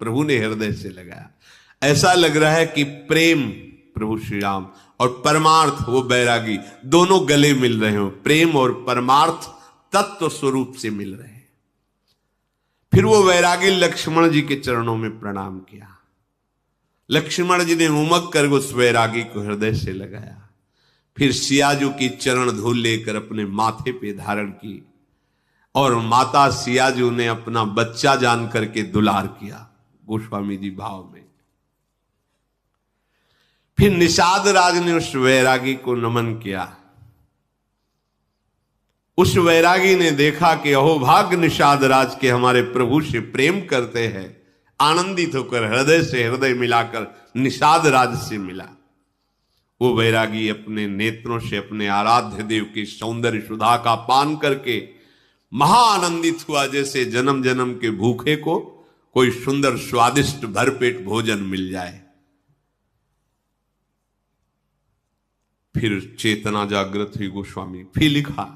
प्रभु ने हृदय से लगाया। ऐसा लग रहा है कि प्रेम प्रभु श्री राम और परमार्थ वो वैरागी दोनों गले मिल रहे हो, प्रेम और परमार्थ तत्व स्वरूप से मिल रहे हैं। फिर वो वैरागी लक्ष्मण जी के चरणों में प्रणाम किया। लक्ष्मण जी ने उमक कर उस वैरागी को हृदय से लगाया। फिर सियाजू की चरण धूल लेकर अपने माथे पे धारण की और माता सियाजू ने अपना बच्चा जान करके दुलार किया। गोस्वामी जी भाव में। फिर निषाद राज ने उस वैरागी को नमन किया। उस वैरागी ने देखा कि अहोभाग्य निषाद राज के हमारे प्रभु से प्रेम करते हैं। आनंदित होकर हृदय से हृदय मिलाकर निषाद राज से मिला। वो वैरागी अपने नेत्रों से अपने आराध्य देव की सौंदर्य सुधा का पान करके महाआनंदित हुआ, जैसे जन्म जन्म के भूखे को कोई सुंदर स्वादिष्ट भरपेट भोजन मिल जाए। फिर चेतना जागृत हुई गोस्वामी, फिर लिखा,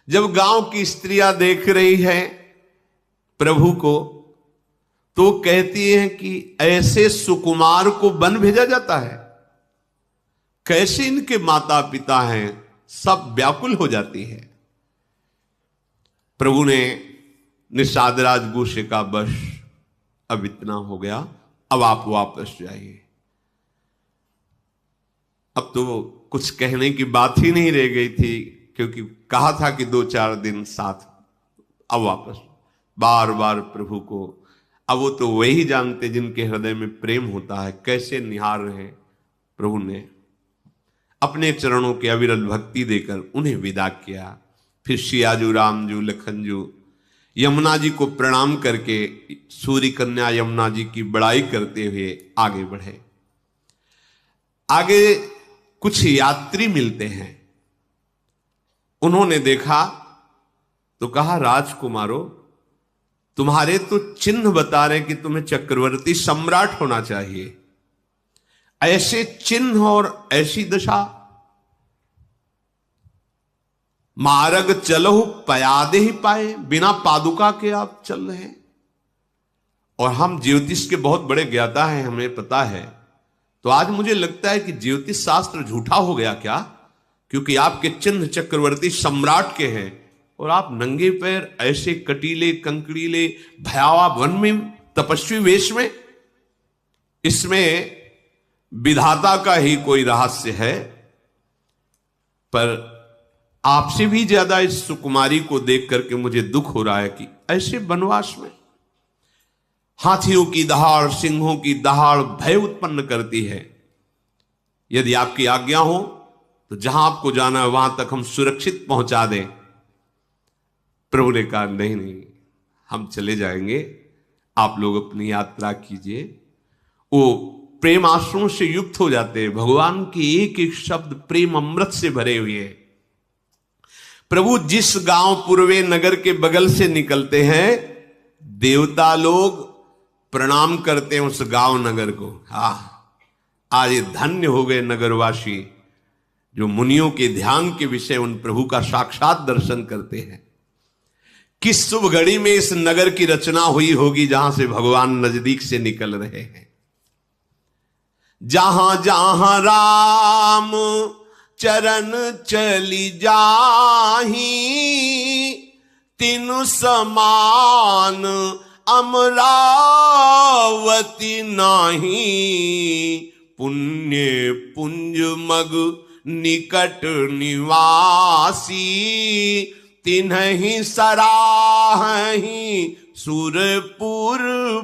जब गांव की स्त्रियां देख रही है प्रभु को तो कहती हैं कि ऐसे सुकुमार को वन भेजा जाता है, कैसे इनके माता पिता हैं, सब व्याकुल हो जाती है। प्रभु ने निषाद राजगुरु से कहा, बस अब इतना हो गया, अब आप वापस जाइए। अब तो कुछ कहने की बात ही नहीं रह गई थी, क्योंकि कहा था कि 2-4 दिन साथ, अब वापस। बार बार प्रभु को, अब वो तो वही जानते जिनके हृदय में प्रेम होता है, कैसे निहार रहे। प्रभु ने अपने चरणों की अविरल भक्ति देकर उन्हें विदा किया। फिर सियाजू, रामजू, लखनजू यमुना जी को प्रणाम करके सूर्य कन्या यमुना जी की बड़ाई करते हुए आगे बढ़े। आगे कुछ यात्री मिलते हैं, उन्होंने देखा तो कहा, राजकुमारो, तुम्हारे तो चिन्ह बता रहे कि तुम्हें चक्रवर्ती सम्राट होना चाहिए, ऐसे चिन्ह और ऐसी दशा, मार्ग चलो पयादे ही पाए, बिना पादुका के आप चल रहे हैं। और हम ज्योतिष के बहुत बड़े ज्ञाता हैं, हमें पता है। तो आज मुझे लगता है कि ज्योतिष शास्त्र झूठा हो गया क्या, क्योंकि आपके चिन्ह चक्रवर्ती सम्राट के हैं और आप नंगे पैर ऐसे कटीले कंकड़ीले भयावह वन में तपस्वी वेश में। इसमें विधाता का ही कोई रहस्य है। पर आपसे भी ज्यादा इस सुकुमारी को देख करके मुझे दुख हो रहा है कि ऐसे वनवास में हाथियों की दहाड़, सिंहों की दहाड़ भय उत्पन्न करती है। यदि आपकी आज्ञा हो तो जहां आपको जाना है वहां तक हम सुरक्षित पहुंचा दें। प्रभु ने कहा, नहीं नहीं, हम चले जाएंगे, आप लोग अपनी यात्रा कीजिए। वो प्रेम आंसुओं से युक्त हो जाते हैं। भगवान की एक एक शब्द प्रेम अमृत से भरे हुए हैं। प्रभु जिस गांव पूर्वे नगर के बगल से निकलते हैं, देवता लोग प्रणाम करते हैं उस गांव नगर को। आज ये धन्य हो गए नगरवासी जो मुनियों के ध्यान के विषय उन प्रभु का साक्षात दर्शन करते हैं। किस शुभ घड़ी में इस नगर की रचना हुई होगी जहां से भगवान नजदीक से निकल रहे हैं। जहां जहां राम चरण चली जाही, तिनु समान अमरावती नाही। पुण्य पुंज मग निकट निवासी, तिन्हि सराहि सुरपुर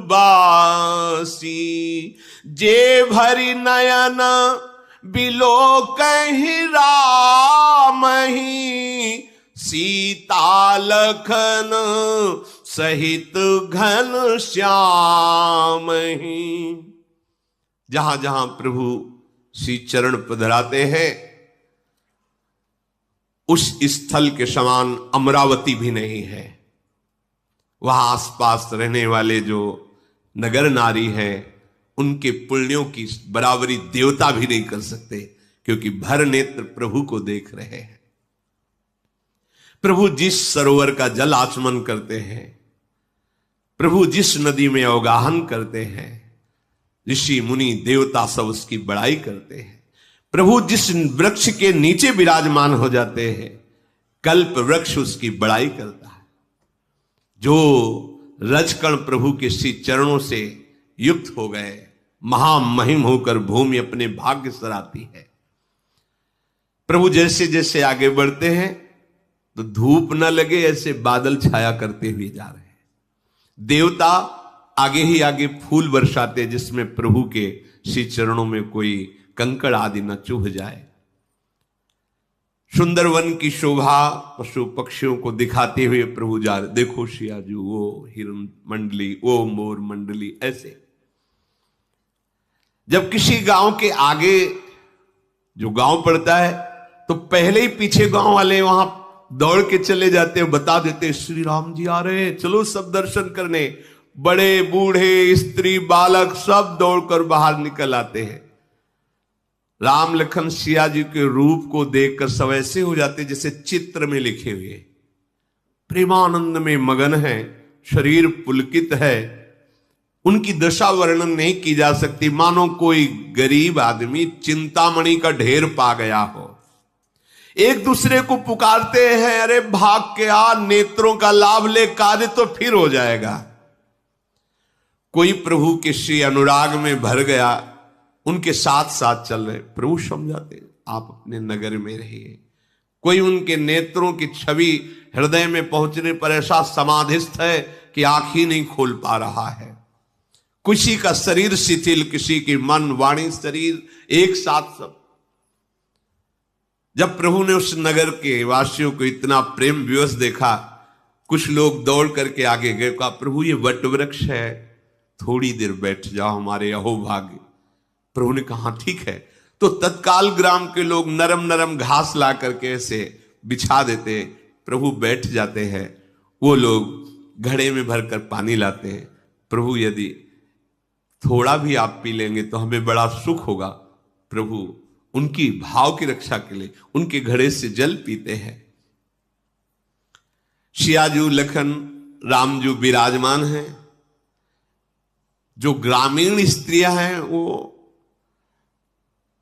बासी। जे भरि नयन बिलो कहीं रामहि, सीता लखन सहित घन श्यामहि। जहां जहां प्रभु श्री चरण पधराते हैं, उस स्थल के समान अमरावती भी नहीं है। वहां आसपास रहने वाले जो नगर नारी हैं, उनके पुण्यों की बराबरी देवता भी नहीं कर सकते, क्योंकि भर नेत्र प्रभु को देख रहे हैं। प्रभु जिस सरोवर का जल आचमन करते हैं, प्रभु जिस नदी में अवगाहन करते हैं, ऋषि मुनि देवता सब उसकी बड़ाई करते हैं। प्रभु जिस वृक्ष के नीचे विराजमान हो जाते हैं, कल्प वृक्ष उसकी बड़ाई करता है। जो रजकण प्रभु के श्री चरणों से युक्त हो गए, महामहिम होकर भूमि अपने भाग्य सराती है। प्रभु जैसे जैसे आगे बढ़ते हैं तो धूप न लगे ऐसे बादल छाया करते हुए जा रहे हैं। देवता आगे ही आगे फूल बरसाते, जिसमें प्रभु के श्री चरणों में कोई कंकड़ आदि न चुभ जाए। सुंदर वन की शोभा पशु पक्षियों को दिखाते हुए प्रभु जा रहे। देखो सियाजू, वो हिरण मंडली, वो मोर मंडली। ऐसे जब किसी गांव के आगे जो गांव पड़ता है तो पहले ही पीछे गांव वाले वहां दौड़ के चले जाते हैं, बता देते श्री राम जी आ रहे हैं, चलो सब दर्शन करने। बड़े बूढ़े स्त्री बालक सब दौड़कर बाहर निकल आते हैं। राम लखन सिया जी के रूप को देखकर सब ऐसे हो जाते जैसे चित्र में लिखे हुए, प्रेमानंद में मगन है, शरीर पुलकित है। उनकी दशा वर्णन नहीं की जा सकती, मानो कोई गरीब आदमी चिंतामणि का ढेर पा गया हो। एक दूसरे को पुकारते हैं, अरे भाग के आ, नेत्रों का लाभ ले, कार्य तो फिर हो जाएगा। कोई प्रभु के श्री अनुराग में भर गया, उनके साथ साथ चल रहे, प्रभु समझाते आप अपने नगर में रहिए। कोई उनके नेत्रों की छवि हृदय में पहुंचने पर ऐसा समाधिस्थ है कि आंख ही नहीं खोल पा रहा है। किसी का शरीर शिथिल, किसी की मन वाणी शरीर एक साथ सब। जब प्रभु ने उस नगर के वासियों को इतना प्रेम विवश देखा, कुछ लोग दौड़ करके आगे गए, कहा प्रभु ये वट वृक्ष है, थोड़ी देर बैठ जाओ, हमारे अहोभाग्य। प्रभु ने कहा ठीक है। तो तत्काल ग्राम के लोग नरम नरम घास ला करके ऐसे बिछा देते, प्रभु बैठ जाते हैं। वो लोग घड़े में भरकर पानी लाते हैं, प्रभु यदि थोड़ा भी आप पी लेंगे तो हमें बड़ा सुख होगा। प्रभु उनकी भाव की रक्षा के लिए उनके घड़े से जल पीते हैं। सियाजू लखन रामजू विराजमान हैं। जो ग्रामीण स्त्रियां हैं वो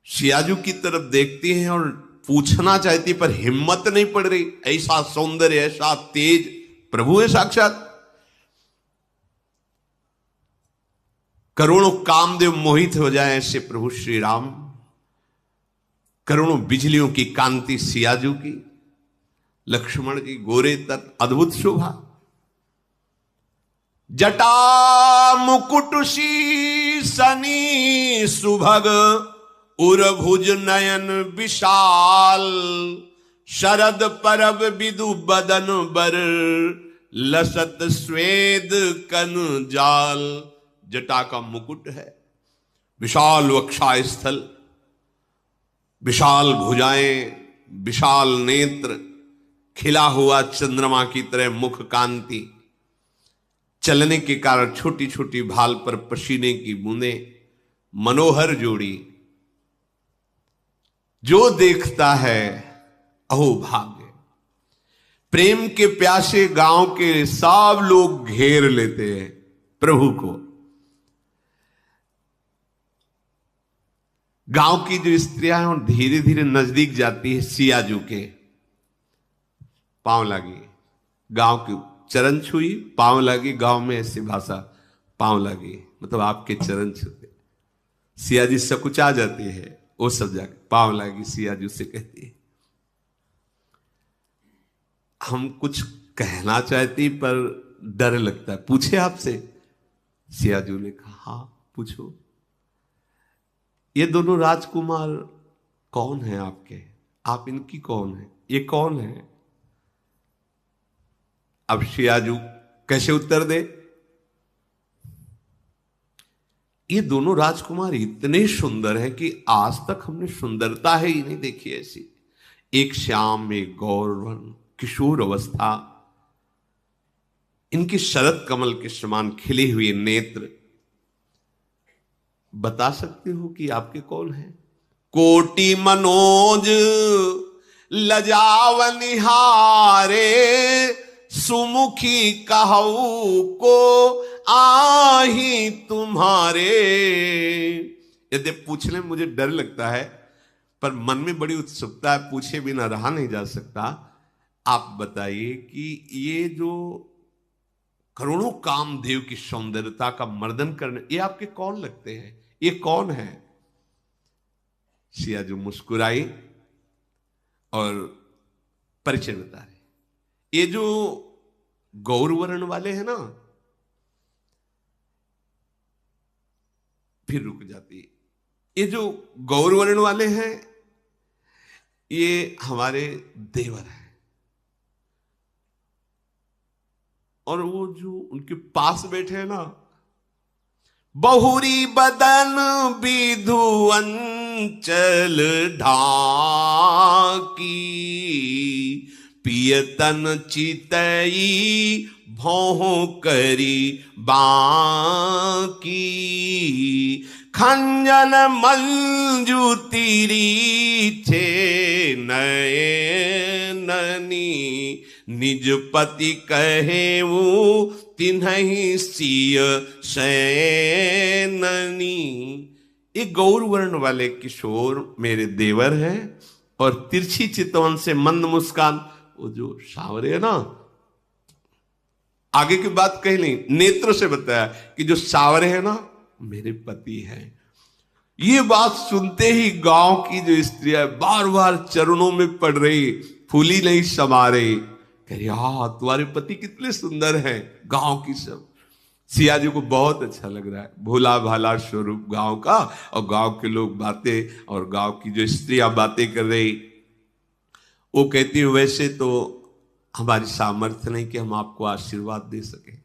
सियाजू की तरफ देखती हैं और पूछना चाहती, पर हिम्मत नहीं पड़ रही। ऐसा सौंदर्य, ऐसा तेज प्रभु है साक्षात। करोड़ों कामदेव मोहित हो जाए ऐसे प्रभु श्री राम। करोड़ों बिजलियों की कांति सियाजू की, लक्ष्मण जी गोरे तक अद्भुत शोभा। जटा मुकुट शीसनी सुभग, उरभुज नयन विशाल। शरद परब विदु बदन बर, लसत स्वेद कन जाल। जटा का मुकुट है, विशाल वक्षा स्थल, विशाल भुजाएं, विशाल नेत्र, खिला हुआ चंद्रमा की तरह मुख कांति। चलने के कारण छोटी छोटी भाल पर पसीने की बूंदें, मनोहर जोड़ी। जो देखता है अहो भाग्य। प्रेम के प्यासे गांव के सब लोग घेर लेते हैं प्रभु को। गांव की जो स्त्रियां हैं धीरे धीरे नजदीक जाती है सियाजू के। पांव लगी, गांव की चरण छुई, पांव लगी। गांव में ऐसी भाषा, पांव लगी मतलब आपके चरण छूते। सियाजी सकुचा जाती है, वो सब जाके पांव लगी सियाजू से कहती है। हम कुछ कहना चाहती पर डर लगता है, पूछे आपसे? सियाजू ने कहा हाँ पूछो। ये दोनों राजकुमार कौन है आपके? आप इनकी कौन है? ये कौन है? अब सियाजू कैसे उत्तर दे? ये दोनों राजकुमार इतने सुंदर हैं कि आज तक हमने सुंदरता ही नहीं देखी ऐसी। एक श्याम, एक गौरवन, किशोर अवस्था, इनके शरद कमल के समान खिले हुए नेत्र। बता सकते हो कि आपके कौन है? कोटि मनोज लजावनिहारे, सुमुखी कहू को आही तुम्हारे। यदि पूछने में मुझे डर लगता है, पर मन में बड़ी उत्सुकता है, पूछे बिना रहा नहीं जा सकता। आप बताइए कि ये जो करोड़ों कामदेव की सौंदर्यता का मर्दन करने, ये आपके कौन लगते हैं? ये कौन है? सियाजू मुस्कुराई और परिचय बता रहे। ये जो गौरवर्ण वाले हैं ना, फिर रुक जाती है। ये जो गौरवर्ण वाले हैं ये हमारे देवर हैं। और वो जो उनके पास बैठे हैं ना, बहुरी बदन विधु अंचल ढाकी, पियतन चितई भौं करी बाकी। खंजन मंजू तीरी थे नयननी, निज पति कहे वो तिन्हि सिय शयननी। ये गौर वर्ण वाले किशोर मेरे देवर हैं, और तिरछी चितवन से मंद मुस्कान, वो जो सांवरे है ना, आगे की बात कही नहीं, नेत्र से बताया कि जो सांवरे है ना मेरे पति हैं। ये बात सुनते ही गांव की जो स्त्रियां बार बार चरणों में पड़ रही, फूली नहीं समा रही, कह रही हाँ तुम्हारे पति कितने सुंदर हैं। गांव की सब सिया जी को बहुत अच्छा लग रहा है, भोला भाला स्वरूप गांव का, और गांव के लोग बातें, और गांव की जो स्त्रियां बातें कर रही, वो कहती है वैसे तो हमारी सामर्थ्य नहीं कि हम आपको आशीर्वाद दे सके,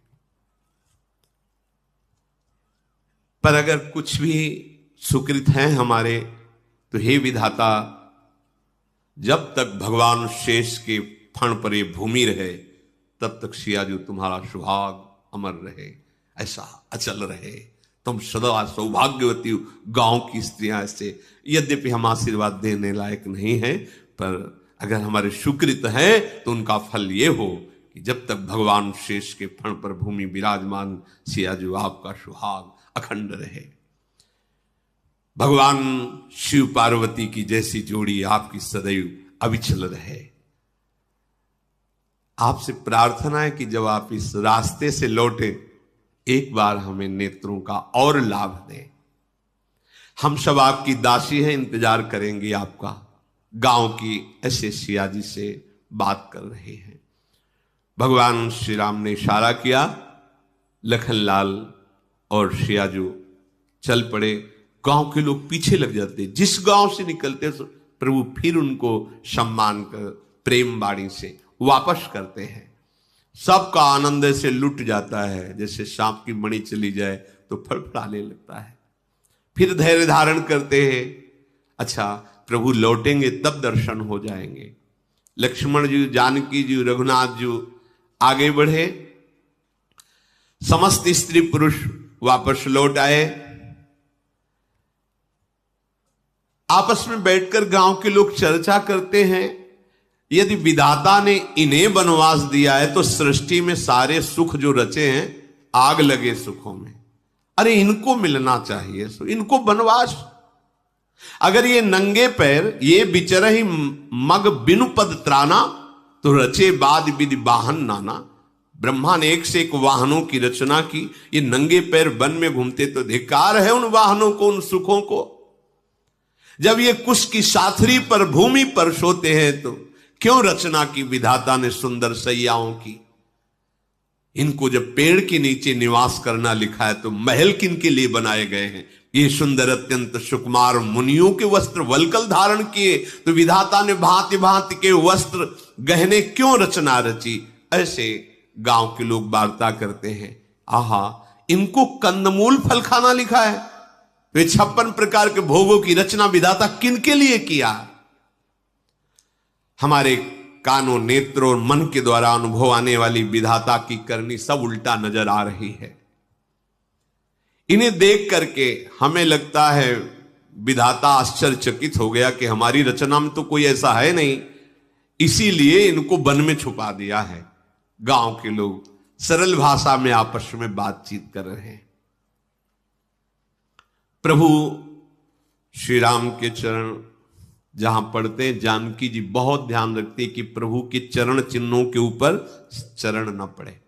पर अगर कुछ भी सुकृत हैं हमारे तो हे विधाता, जब तक भगवान शेष के फण पर ये भूमि रहे तब तक सियाजू तुम्हारा सुहाग अमर रहे, ऐसा अचल रहे, तुम सदा सौभाग्यवती हो। गांव की स्त्रियां ऐसे, यद्यपि हम आशीर्वाद देने लायक नहीं हैं, पर अगर हमारे सुकृत हैं तो उनका फल ये हो कि जब तक भगवान शेष के फण पर भूमि विराजमान, सियाजू आपका सुहाग अखंड रहे। भगवान शिव पार्वती की जैसी जोड़ी आपकी सदैव अविचल रहे। आपसे प्रार्थना है कि जब आप इस रास्ते से लौटे, एक बार हमें नेत्रों का और लाभ दें। हम सब आपकी दासी हैं, इंतजार करेंगे आपका। गांव की ऐसे सिया जी से बात कर रहे हैं। भगवान श्री राम ने इशारा किया, लखनलाल और सियाजू चल पड़े। गांव के लोग पीछे लग जाते, जिस गांव से निकलते प्रभु फिर उनको सम्मान कर प्रेम बाणी से वापस करते हैं। सबका आनंद से लुट जाता है, जैसे सांप की मणि चली जाए तो फड़फड़ाने लगता है। फिर धैर्य धारण करते हैं, अच्छा प्रभु लौटेंगे तब दर्शन हो जाएंगे। लक्ष्मण जी, जानकी जी, रघुनाथ जी आगे बढ़े, समस्त स्त्री पुरुष वापस लौट आए। आपस में बैठकर गांव के लोग चर्चा करते हैं, यदि विधाता ने इन्हें वनवास दिया है तो सृष्टि में सारे सुख जो रचे हैं आग लगे सुखों में, अरे इनको मिलना चाहिए, सो इनको वनवास। अगर ये नंगे पैर ये बिचरहि मग बिनु पद त्राना, तो रचे बाद विधि वाहन नाना। ब्रह्मा ने एक से एक वाहनों की रचना की, ये नंगे पैर वन में घूमते तो धिक्कार है उन वाहनों को, उन सुखों को। जब ये कुश की साथरी पर भूमि पर सोते हैं तो क्यों रचना की विधाता ने सुंदर सैयाओं की। इनको जब पेड़ के नीचे निवास करना लिखा है तो महल किन के लिए बनाए गए हैं। ये सुंदर अत्यंत सुकुमार मुनियों के वस्त्र वल्कल धारण किए तो विधाता ने भांति भांति के वस्त्र गहने क्यों रचना रची। ऐसे गांव के लोग वार्ता करते हैं, आहा इनको कंदमूल फल खाना लिखा है, वे 56 प्रकार के भोगों की रचना विधाता किनके लिए किया। हमारे कानों, नेत्रों और मन के द्वारा अनुभव आने वाली विधाता की करनी सब उल्टा नजर आ रही है। इन्हें देख करके हमें लगता है विधाता आश्चर्यचकित हो गया कि हमारी रचना में तो कोई ऐसा है नहीं, इसीलिए इनको वन में छुपा दिया है। गांव के लोग सरल भाषा में आपस में बातचीत कर रहे हैं। प्रभु श्री राम के चरण जहां पढ़ते हैं, जानकी जी बहुत ध्यान रखती है कि प्रभु के चरण चिन्हों के ऊपर चरण न पड़े,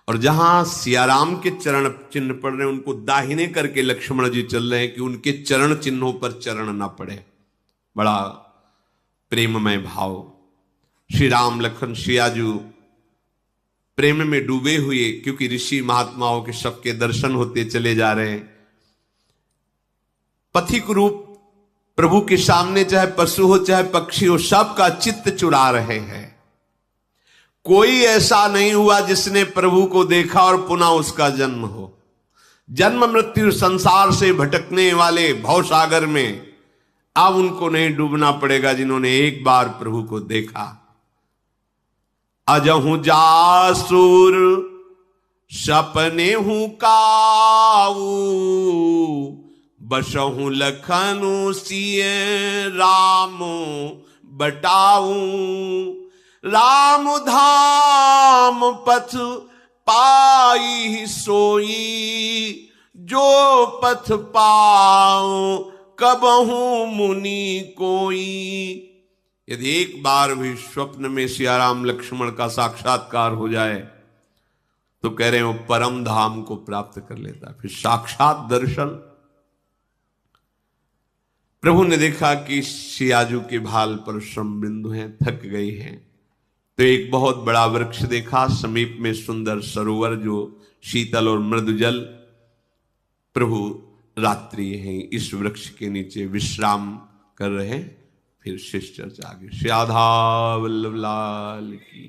और जहां सियाराम के चरण चिन्ह पड़ रहे हैं उनको दाहिने करके लक्ष्मण जी चल रहे हैं कि उनके चरण चिन्हों पर चरण न पड़े। बड़ा प्रेममय भाव। श्री राम लखन सियाजू प्रेम में डूबे हुए, क्योंकि ऋषि महात्माओं के सबके दर्शन होते चले जा रहे हैं। पथिक रूप प्रभु के सामने चाहे पशु हो चाहे पक्षी हो, सबका चित्त चुरा रहे हैं। कोई ऐसा नहीं हुआ जिसने प्रभु को देखा और पुनः उसका जन्म हो। जन्म मृत्यु संसार से भटकने वाले भवसागर में अब उनको नहीं डूबना पड़ेगा जिन्होंने एक बार प्रभु को देखा। अजहू जासुर सपने हूं काऊ, बसहु लखनु सिय राम बटाऊ, राम धाम पथ पाई सोई, जो पथ पाऊं कबहू मुनि कोई। यदि एक बार भी स्वप्न में सियाराम लक्ष्मण का साक्षात्कार हो जाए तो कह रहे हो परम धाम को प्राप्त कर लेता। फिर साक्षात दर्शन। प्रभु ने देखा कि सियाजू के भाल पर श्रम बिंदु हैं, थक गए हैं, तो एक बहुत बड़ा वृक्ष देखा, समीप में सुंदर सरोवर जो शीतल और मृदु जल। प्रभु रात्रि है इस वृक्ष के नीचे विश्राम कर रहे हैं। फिर शिष्य चर्चा आगे। श्री राधा वल्लभ लाल की।